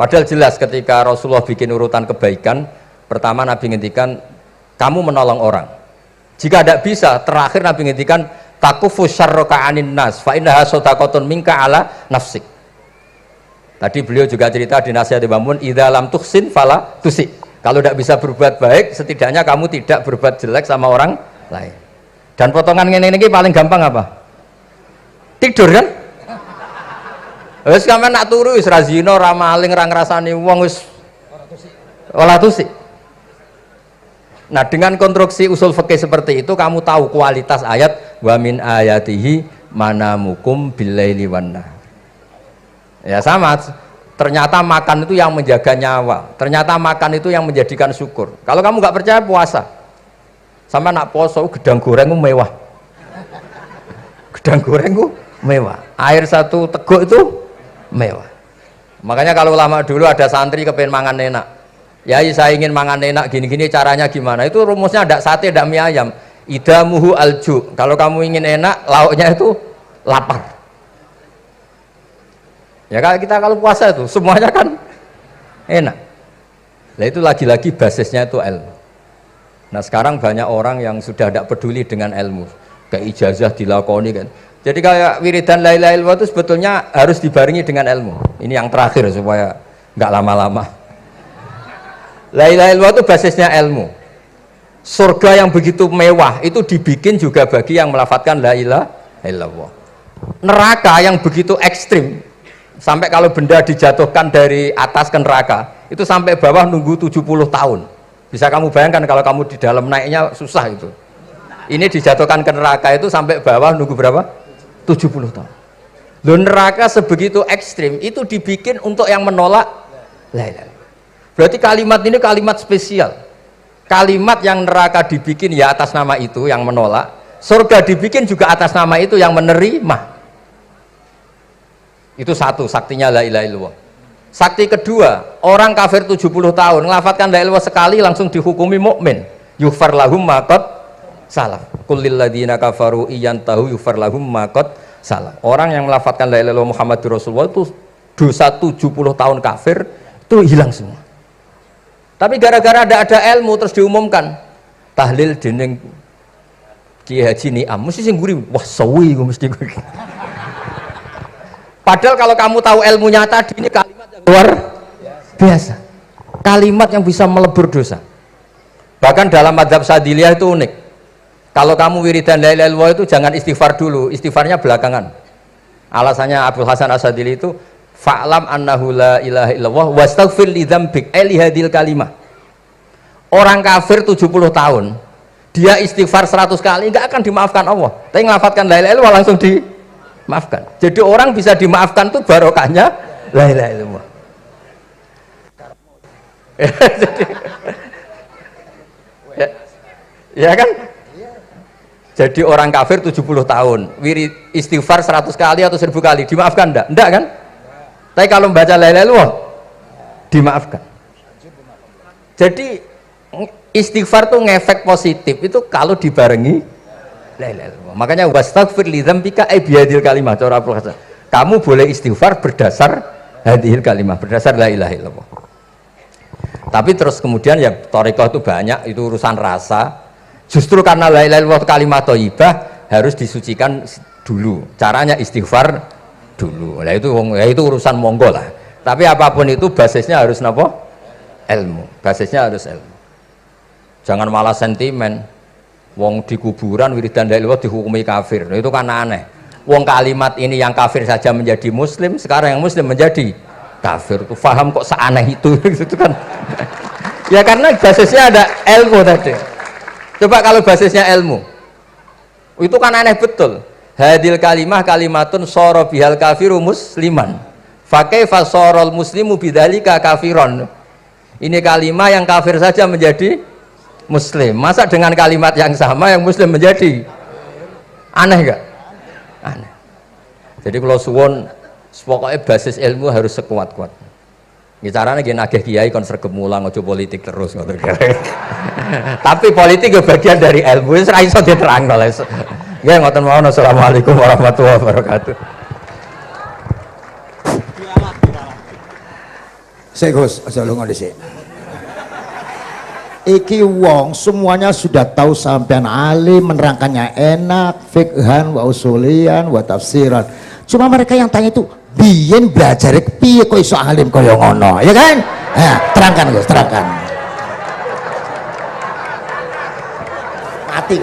Padahal jelas ketika Rasulullah bikin urutan kebaikan, pertama Nabi ngendikan kamu menolong orang. Jika tidak bisa, terakhir Nabi ngendikan takufu syarraka anin nas fa innaha shadaqatun minka ala nafsik. Tadi beliau juga cerita di nasihat Imam Mun, idza lam tuhsin fala tusi. Kalau tidak bisa berbuat baik, setidaknya kamu tidak berbuat jelek sama orang lain. Dan potongan ini paling gampang apa? Tidur kan? Wis sampeyan nak turu wis ra zina, ra maling, ra ngrasani wong wis ora tusik. Nah, dengan konstruksi usul fikih seperti itu kamu tahu kualitas ayat wa min ayatihi manamukum billaili wan nahar. Ya sama, ternyata makan itu yang menjaga nyawa, ternyata makan itu yang menjadikan syukur. Kalau kamu nggak percaya puasa, sama nak poso gedang goreng mewah, gedang goreng mewah, air satu teguk itu mewah. Makanya kalau lama dulu ada santri kepengen mangan enak, ya saya ingin mangan enak gini-gini, caranya gimana? Itu rumusnya ada sate, ada mie ayam. Idamuhu alju, kalau kamu ingin enak lauknya itu lapar. Ya kita kalau puasa itu semuanya kan enak. Nah itu lagi-lagi basisnya itu ilmu. Nah sekarang banyak orang yang sudah tidak peduli dengan ilmu, kayak ijazah dilakoni kan. Jadi kayak wiridan la ilaha illallah itu sebetulnya harus dibarengi dengan ilmu. Ini yang terakhir supaya nggak lama-lama. La ilaha illallah itu basisnya ilmu. Surga yang begitu mewah itu dibikin juga bagi yang melafadzkan la ilaha illallah. Neraka yang begitu ekstrim, sampai kalau benda dijatuhkan dari atas ke neraka itu sampai bawah nunggu 70 tahun. Bisa kamu bayangkan kalau kamu di dalam naiknya susah itu. Ini dijatuhkan ke neraka itu sampai bawah nunggu berapa? 70 tahun. Loh, neraka sebegitu ekstrim itu dibikin untuk yang menolak la ilaha illallah. Berarti kalimat ini kalimat spesial. Kalimat yang neraka dibikin ya atas nama itu yang menolak, surga dibikin juga atas nama itu yang menerima. Itu satu saktinya la ilaha illallah. Sakti kedua, orang kafir 70 tahun ngelafatkan la ilaha illallah sekali langsung dihukumi mukmin. Yughfar lahum ma qad salaf. Qul lil ladzina kafaru iyantahu yughfar lahum ma qad salaf. Orang yang melafatkan la ilaha illallah Muhammadur Rasulullah itu dosa 70 tahun kafir itu hilang semua. Tapi gara-gara ada ilmu terus diumumkan tahlil dening Kiai Haji Niam mesti sing guri wah sawi mesti guri. Padahal kalau kamu tahu ilmunya tadi, ini kalimat yang luar biasa, kalimat yang bisa melebur dosa. Bahkan dalam mazhab Sadiliyah itu unik. Kalau kamu wiridan la ilaha illallah itu jangan istighfar dulu, istighfarnya belakangan. Alasannya Abdul Hasan As-Sadili itu fa'lam annahu la ilaha illallah wastaghfir li dzambik li hadil kalimah. Orang kafir 70 tahun dia istighfar 100 kali enggak akan dimaafkan Allah, tapi ngelafatkan la ilaha illallah langsung dimaafkan. Jadi orang bisa dimaafkan tuh barokahnya la ilaha illallah. Ya kan? Jadi orang kafir 70 tahun wirid istighfar 100 kali atau 1000 kali dimaafkan enggak? Enggak kan? Tapi kalau membaca la ilaha illallah dimaafkan. Jadi istighfar tuh ngefek positif itu kalau dibarengi la ilaha illallah. Makanya wastaghfir li dzambika bihadil kalimah cara Abdul Hasan. Kamu boleh istighfar berdasar hadil kalimah, berdasar la ilaha illallah. Tapi terus kemudian ya thariqah itu banyak, itu urusan rasa. Justru karena la ilaha illallah kalimat thayyibah, harus disucikan dulu. Caranya istighfar dulu. Nah itu ya itu urusan monggo lah. Tapi apapun itu basisnya harus napa? Ilmu. Basisnya harus ilmu. Jangan malah sentimen. Wong di kuburan wiridan la ilaha dihukumi kafir. Nah, itu kan aneh. Wong kalimat ini yang kafir saja menjadi muslim, sekarang yang muslim menjadi kafir. Tuh paham kok seaneh itu gitu kan. Ya karena basisnya ada ilmu tadi. Coba kalau basisnya ilmu. Itu kan aneh betul. Hadil kalimah kalimatun soro bihal kafiru musliman. Fakaifa sorol muslimu bidzalika kafiron. Ini kalimat yang kafir saja menjadi muslim. Masa dengan kalimat yang sama yang muslim menjadi aneh enggak? Aneh. Jadi kalau suwon pokoknya basis ilmu harus sekuat-kuat. Caranya gini nagih kiai kon sregep mulang ojo politik terus ngoten. Tapi politik ya bagian dari ilmu, wis ra iso diterangno. Nggih ngoten mawon. Assalamualaikum warahmatullahi wabarakatuh. Sik Gus, aja lunga dhisik. Iki wong semuanya sudah tahu sampean alim, menerangkannya enak, fikhan wa usulian wa tafsiran. Cuma mereka yang tanya itu biyen belajar piye kok iso alim kaya ngono, ya kan? Nah, terangkan Gus, terangkan. Mati.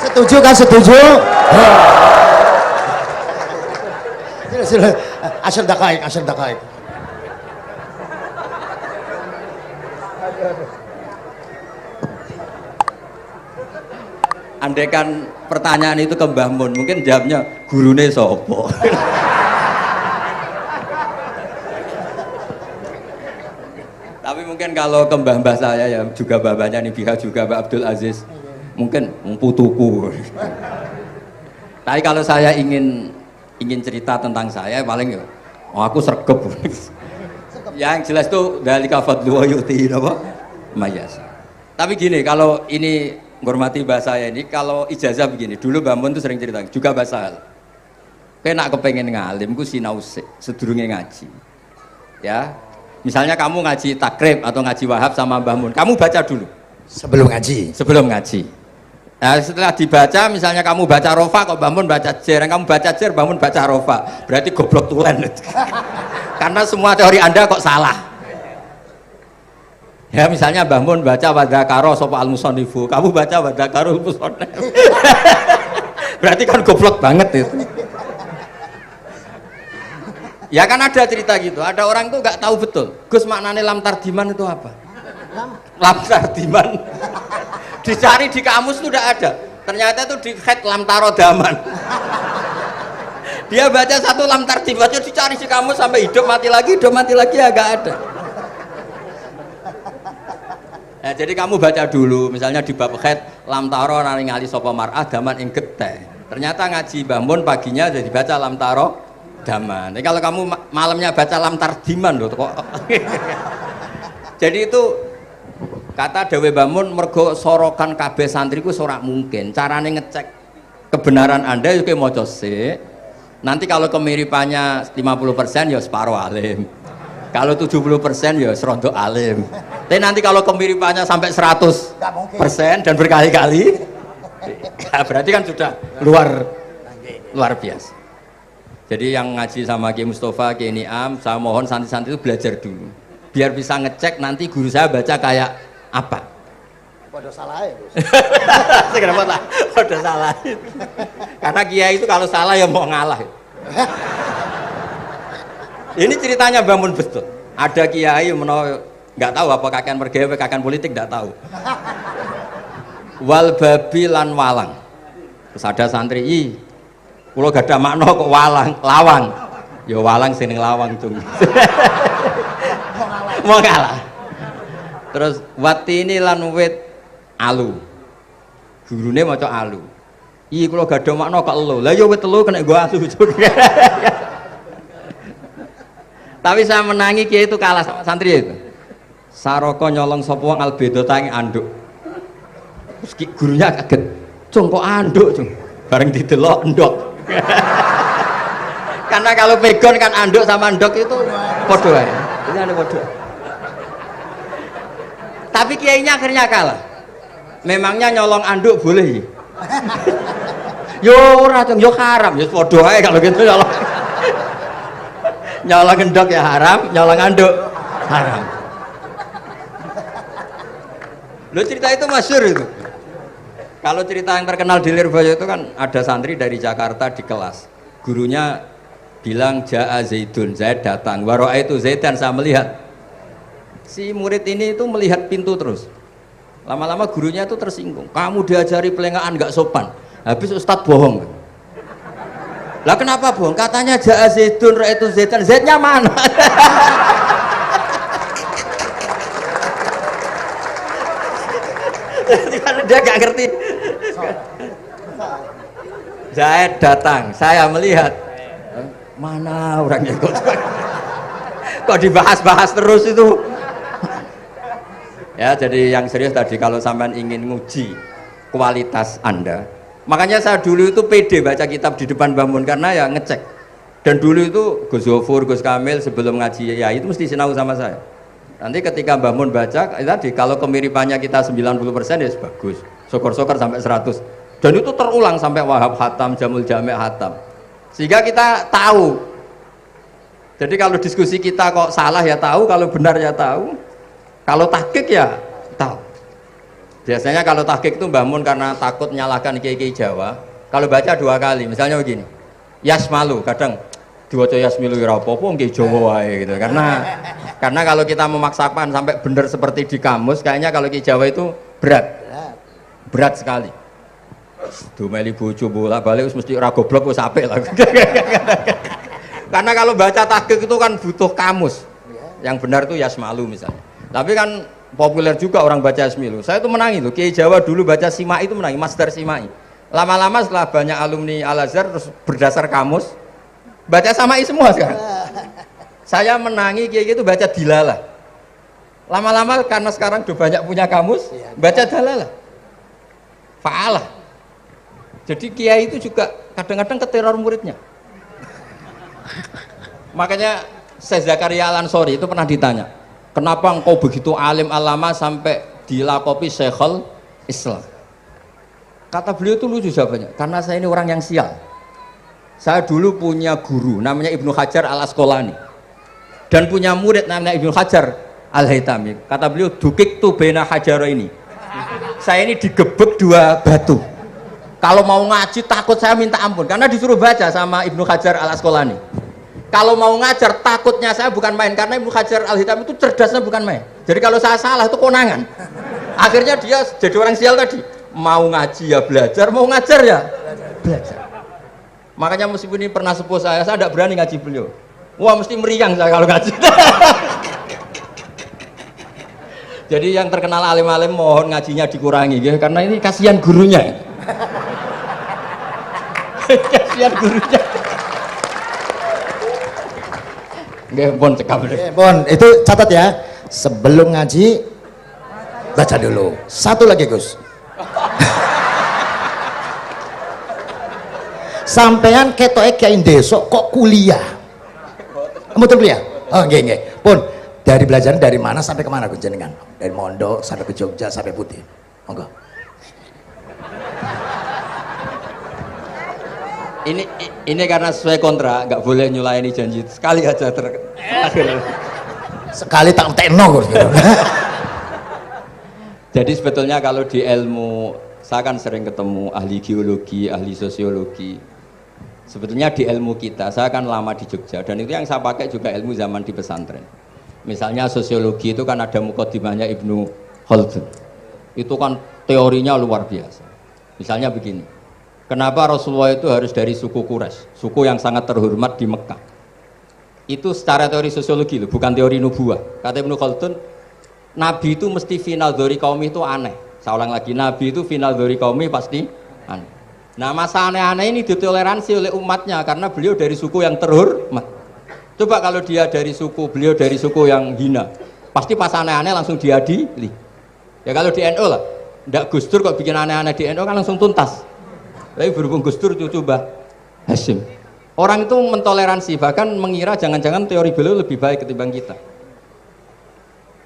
Setuju kan? Setuju? Sila. Asal dakaik. Andaikan pertanyaan itu ke Mbah Mun, mungkin jawabnya gurune sopo. Tapi mungkin kalau ke mbah-mbah saya ya juga babanya nih Biha juga Mbak Abdul Aziz, mungkin putuku. Tapi kalau saya ingin cerita tentang saya paling ya aku sregep. Yang jelas tuh dzalika fadlu wa yu'ti apa mayas. Tapi gini, kalau ini menghormati bahasa saya ini, kalau ijazah begini, dulu Mbak Mun tuh sering cerita juga bahasa hal. Kena kepengen ngalim ku sinau sedurunge ngaji. Ya. Misalnya kamu ngaji takrib atau ngaji wahab sama Mbah Mun, kamu baca dulu sebelum ngaji. Nah, setelah dibaca, misalnya kamu baca rofa kok Mbah Mun baca jer, kamu baca jer, Mbah Mun baca rofa, berarti goblok tulen. Karena semua teori Anda kok salah. Ya misalnya Mbah Mun baca wadakaro sopa al musonifu, kamu baca wadakaro musonif. Berarti kan goblok banget itu. Ya kan ada cerita gitu, ada orang tuh nggak tahu betul Gus maknanya lam tardiman itu apa. Lam tardiman dicari di kamus itu udah ada, ternyata itu di head lam tarodaman. Dia baca satu lam tardimannya dicari di kamus sampai hidup mati lagi ya nggak ada. Nah, jadi kamu baca dulu misalnya di bab head lam taro naringali sopo mar'ah daman ing geteh, ternyata ngaji Mbah Mun paginya jadi baca lam taro daman. Jadi kalau kamu malamnya baca lam tardiman loh kok. Jadi itu kata Dewi Mbah Mun mergo sorokan kabeh santriku sorak mungkin. Carane ngecek kebenaran Anda itu mau sik. Nanti kalau kemiripannya 50% ya separuh alim. Kalau 70% ya serondo alim. Tapi nanti kalau kemiripannya sampai 100% dan berkali-kali, ya berarti kan sudah luar biasa. Jadi yang ngaji sama Ki Mustafa, Ki Niam, saya mohon santri-santri itu belajar dulu, biar bisa ngecek nanti guru saya baca kayak apa. Waduh salah ya Gus. Kenapa lah? Waduh salah. Karena kiai itu kalau salah ya mau ngalah. Ini ceritanya Mbah Mun betul. Ada kiai nggak tahu apa kakean mergawe kakean politik nggak tahu. Wal babi lan walang. Terus ada santri, kulo gak ada makna kok lawang. Ya walang sing lawang cung. Mau ngalah. Terus watini lan wit alu. Gurune maca alu. Kulo gak ada makna kok elo. Lah ya wit telu kena go alu. Tapi saya menangi kiai itu kalah sama santri itu. Saroko nyolong sapa wong albedo tangi anduk. Terus gurunya kaget. Cung kok anduk, cung. Bareng didelok endok. Karena kalau pegon kan anduk sama endok itu padha wae. Ini ada padha. Tapi kiainya akhirnya kalah. Memangnya nyolong anduk boleh? Yo ora dong, yo haram. Ya padha ae kalau gitu nyolong. Nyolong endok ya haram, nyolong anduk haram. Lo cerita itu masyhur itu. Kalau cerita yang terkenal di Lirboyo itu kan ada santri dari Jakarta di kelas. Gurunya bilang Ja'a Zaidun, Zaid datang. Waro'a itu Zaidan, saya melihat. Si murid ini itu melihat pintu terus. Lama-lama gurunya itu tersinggung. Kamu diajari pelengahan nggak sopan. Habis Ustadz bohong. Lah kenapa bohong? Katanya Ja'a Zaidun, Ra itu Zaidan. Zaidnya mana? Dia nggak ngerti. Zaid datang, saya melihat. Mana orangnya kok dibahas-bahas terus itu. Ya, jadi yang serius tadi, kalau sampean ingin nguji kualitas Anda, makanya saya dulu itu pede baca kitab di depan Mbah Mun karena ya ngecek. Dan dulu itu Gus Zofur, Gus Kamil sebelum ngaji ya itu mesti sinau sama saya. Nanti ketika Mbah Mun baca tadi, kalau kemiripannya kita 90% ya bagus, syukur-syukur sampai 100, dan itu terulang sampai Wahab Hatam, Jamul Jami' Hatam, sehingga kita tahu. Jadi kalau diskusi kita kok salah ya tahu, kalau benar ya tahu, kalau tahqiq ya tahu. Biasanya kalau tahqiq itu Mbah Mun karena takut nyalahkan kiai-kiai Jawa, kalau baca 2 kali, misalnya begini, Yasmalu, kadang diwaca Yasmilu ya apa-apa nggih Jawa wae gitu. Karena kalau kita memaksakan sampai benar seperti di kamus, kayaknya kalau kiai Jawa itu berat sekali. Dumeli bojo bolak-balik mesti ora goblok wis apik lah. Karena kalau baca tahqiq itu kan butuh kamus. Yang benar itu Yasmalu misalnya. Tapi kan populer juga orang baca Yasmilu. Saya itu menangi loh, kiai Jawa dulu baca Simai itu menangi, Masdar Simai. Lama-lama setelah banyak alumni Al-Azhar terus berdasar kamus baca Samai semua sekarang. Saya menangi kiai itu baca Dilalah. Lama-lama karena sekarang udah banyak punya kamus, baca Dalalah. Fa'alah. Jadi kiai itu juga kadang-kadang keteror muridnya. Makanya Syekh Zakaria Al-Ansori itu pernah ditanya, kenapa engkau begitu alim alama sampai dilakopi Syekhul Islam? Kata beliau itu lucu jawabannya, karena saya ini orang yang sial. Saya dulu punya guru namanya Ibnu Hajar Al-Asqalani dan punya murid namanya Ibnu Hajar Al-Haytami. Kata beliau, dukik tu bena hajaro ini. Saya ini digebek 2 batu. Kalau mau ngaji takut saya minta ampun karena disuruh baca sama Ibnu Hajar Al-Asqalani. Kalau mau ngajar takutnya saya bukan main karena Ibnu Hajar Al-Haytami itu cerdasnya bukan main. Jadi kalau saya salah itu konangan. Akhirnya dia jadi orang sial tadi. Mau ngaji ya belajar, mau ngajar ya belajar. Makanya meskipun ini pernah sepuh saya tidak berani ngaji beliau. Wah mesti meriang saya kalau ngaji. Jadi yang terkenal alim-alim mohon ngajinya dikurangi ya, karena ini kasihan gurunya. Kasihan gurunya. Nggih, pun cekap. Pun itu catat ya. Sebelum ngaji baca dulu. Satu lagi Gus. Sampean ketoke kiai desok kok kuliah. Mboten kuliah? Oh nggih nggih. Pun dari belajar dari mana sampai kemana Gus jenengan? Dari Mondok sampai ke Jogja sampai Putih. Monggo. Ini karena sesuai kontrak, nggak boleh nyulayani janji sekali aja terakhir. Sekali tak tekno Gus. Jadi sebetulnya kalau di ilmu, saya kan sering ketemu ahli geologi, ahli sosiologi. Sebetulnya di ilmu kita, saya kan lama di Jogja dan itu yang saya pakai juga ilmu zaman di pesantren. Misalnya sosiologi itu kan ada mukadimahnya Ibnu Khaldun. Itu kan teorinya luar biasa. Misalnya begini, kenapa Rasulullah itu harus dari suku Quraisy, suku yang sangat terhormat di Mekah? Itu secara teori sosiologi loh, bukan teori nubuah. Kata Ibnu Khaldun, Nabi itu mesti final dari kaum itu aneh. Saya ulang lagi, Nabi itu final dari kaum pasti aneh. Nah masa aneh-aneh ini ditoleransi oleh umatnya karena beliau dari suku yang terhormat. Coba kalau dia dari suku, beliau dari suku yang hina, pasti pas aneh-aneh langsung diadili. Ya kalau di NU lah, ndak Gus Dur kok bikin aneh-aneh di NU kan langsung tuntas. Tapi berhubung Gus Dur cucu Mbah Hasyim, orang itu mentoleransi, bahkan mengira jangan-jangan teori beliau lebih baik ketimbang kita.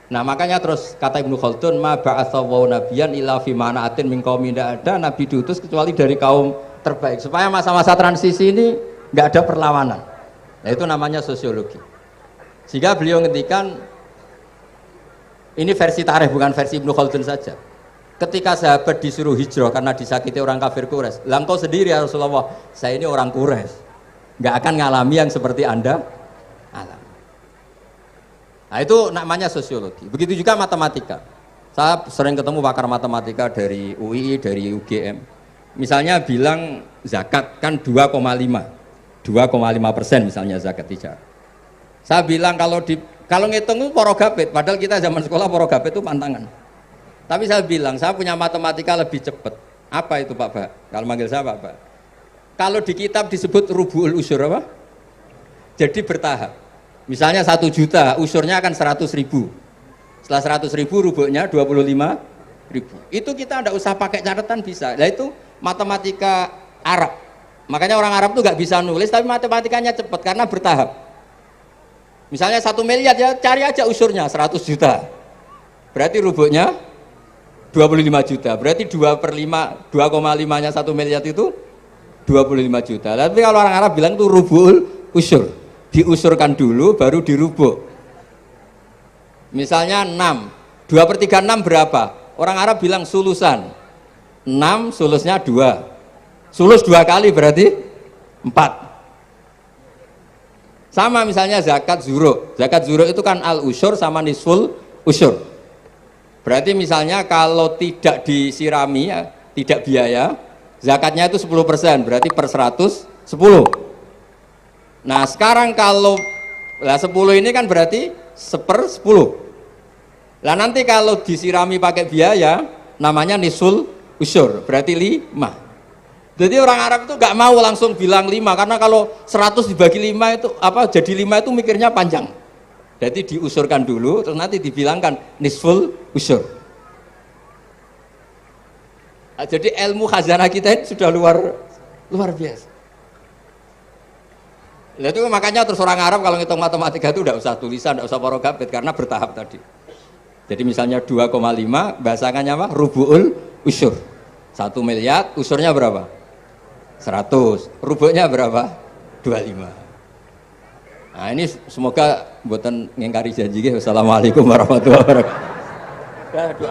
Nah makanya terus kata Ibnu Khaldun, ma ba'atsawu nabiyan illa fi mana'atin min qaumin, tidak ada nabi diutus kecuali dari kaum terbaik, supaya masa-masa transisi ini nggak ada perlawanan. Nah itu namanya sosiologi. Sehingga beliau ngendikan, ini versi tarikh bukan versi Ibnu Khaldun saja. Ketika sahabat disuruh hijrah karena disakiti orang kafir Quraisy, lah engkau sendiri ya Rasulullah, saya ini orang Quraisy, nggak akan ngalami yang seperti Anda alami. Nah itu namanya sosiologi. Begitu juga matematika. Saya sering ketemu pakar matematika dari UI, dari UGM. Misalnya bilang zakat kan 2,5% misalnya zakat tijar. Saya bilang kalau ngitung itu porogabit, padahal kita zaman sekolah porogabit itu pantangan. Tapi saya bilang, saya punya matematika lebih cepat. Apa itu Pak Ba? Kalau manggil saya Pak Ba. Kalau di kitab disebut rubu'ul usyur apa? Jadi bertahap. Misalnya 1 juta, usyurnya akan 100.000. Setelah 100.000 rubu'nya 25.000. Itu kita tidak usah pakai catatan bisa. Nah itu matematika Arab. Makanya orang Arab itu nggak bisa nulis, tapi matematikanya cepat karena bertahap. Misalnya 1 miliar ya cari aja usyurnya 100 juta. Berarti rubu'nya 25 juta, berarti 2/5, 2,5-nya 1 miliar itu 25 juta. Tapi kalau orang Arab bilang itu rubu'ul usyur, diusurkan dulu baru dirubuk. Misalnya 6, 2/3 6 berapa? Orang Arab bilang sulusan, 6 sulusnya 2, sulus 2 kali berarti 4. Sama misalnya zakat zuro itu kan al usyur sama nisful usyur. Berarti misalnya kalau tidak disirami ya, tidak biaya, zakatnya itu 10%, berarti per 100 10. Nah sekarang kalau 10 ini kan berarti 1/10. Lah nanti kalau disirami pakai biaya namanya nisul usyur, berarti 5. Jadi orang Arab itu nggak mau langsung bilang 5, karena kalau 100 dibagi 5 itu apa jadi 5 itu mikirnya panjang. Jadi diusurkan dulu, terus nanti dibilangkan nisful usyur. Nah, jadi ilmu khazanah kita ini sudah luar biasa. Nah, itu makanya terus orang Arab kalau ngitung matematika itu tidak usah tulisan, tidak usah porogabit karena bertahap tadi. Jadi misalnya 2,5 bahasannya apa? Rubu'ul usyur. 1 miliar, usurnya berapa? 100. Rubu'nya berapa? 25. Nah ini semoga buatan ngingkari janji. Wassalamualaikum warahmatullahi wabarakatuh.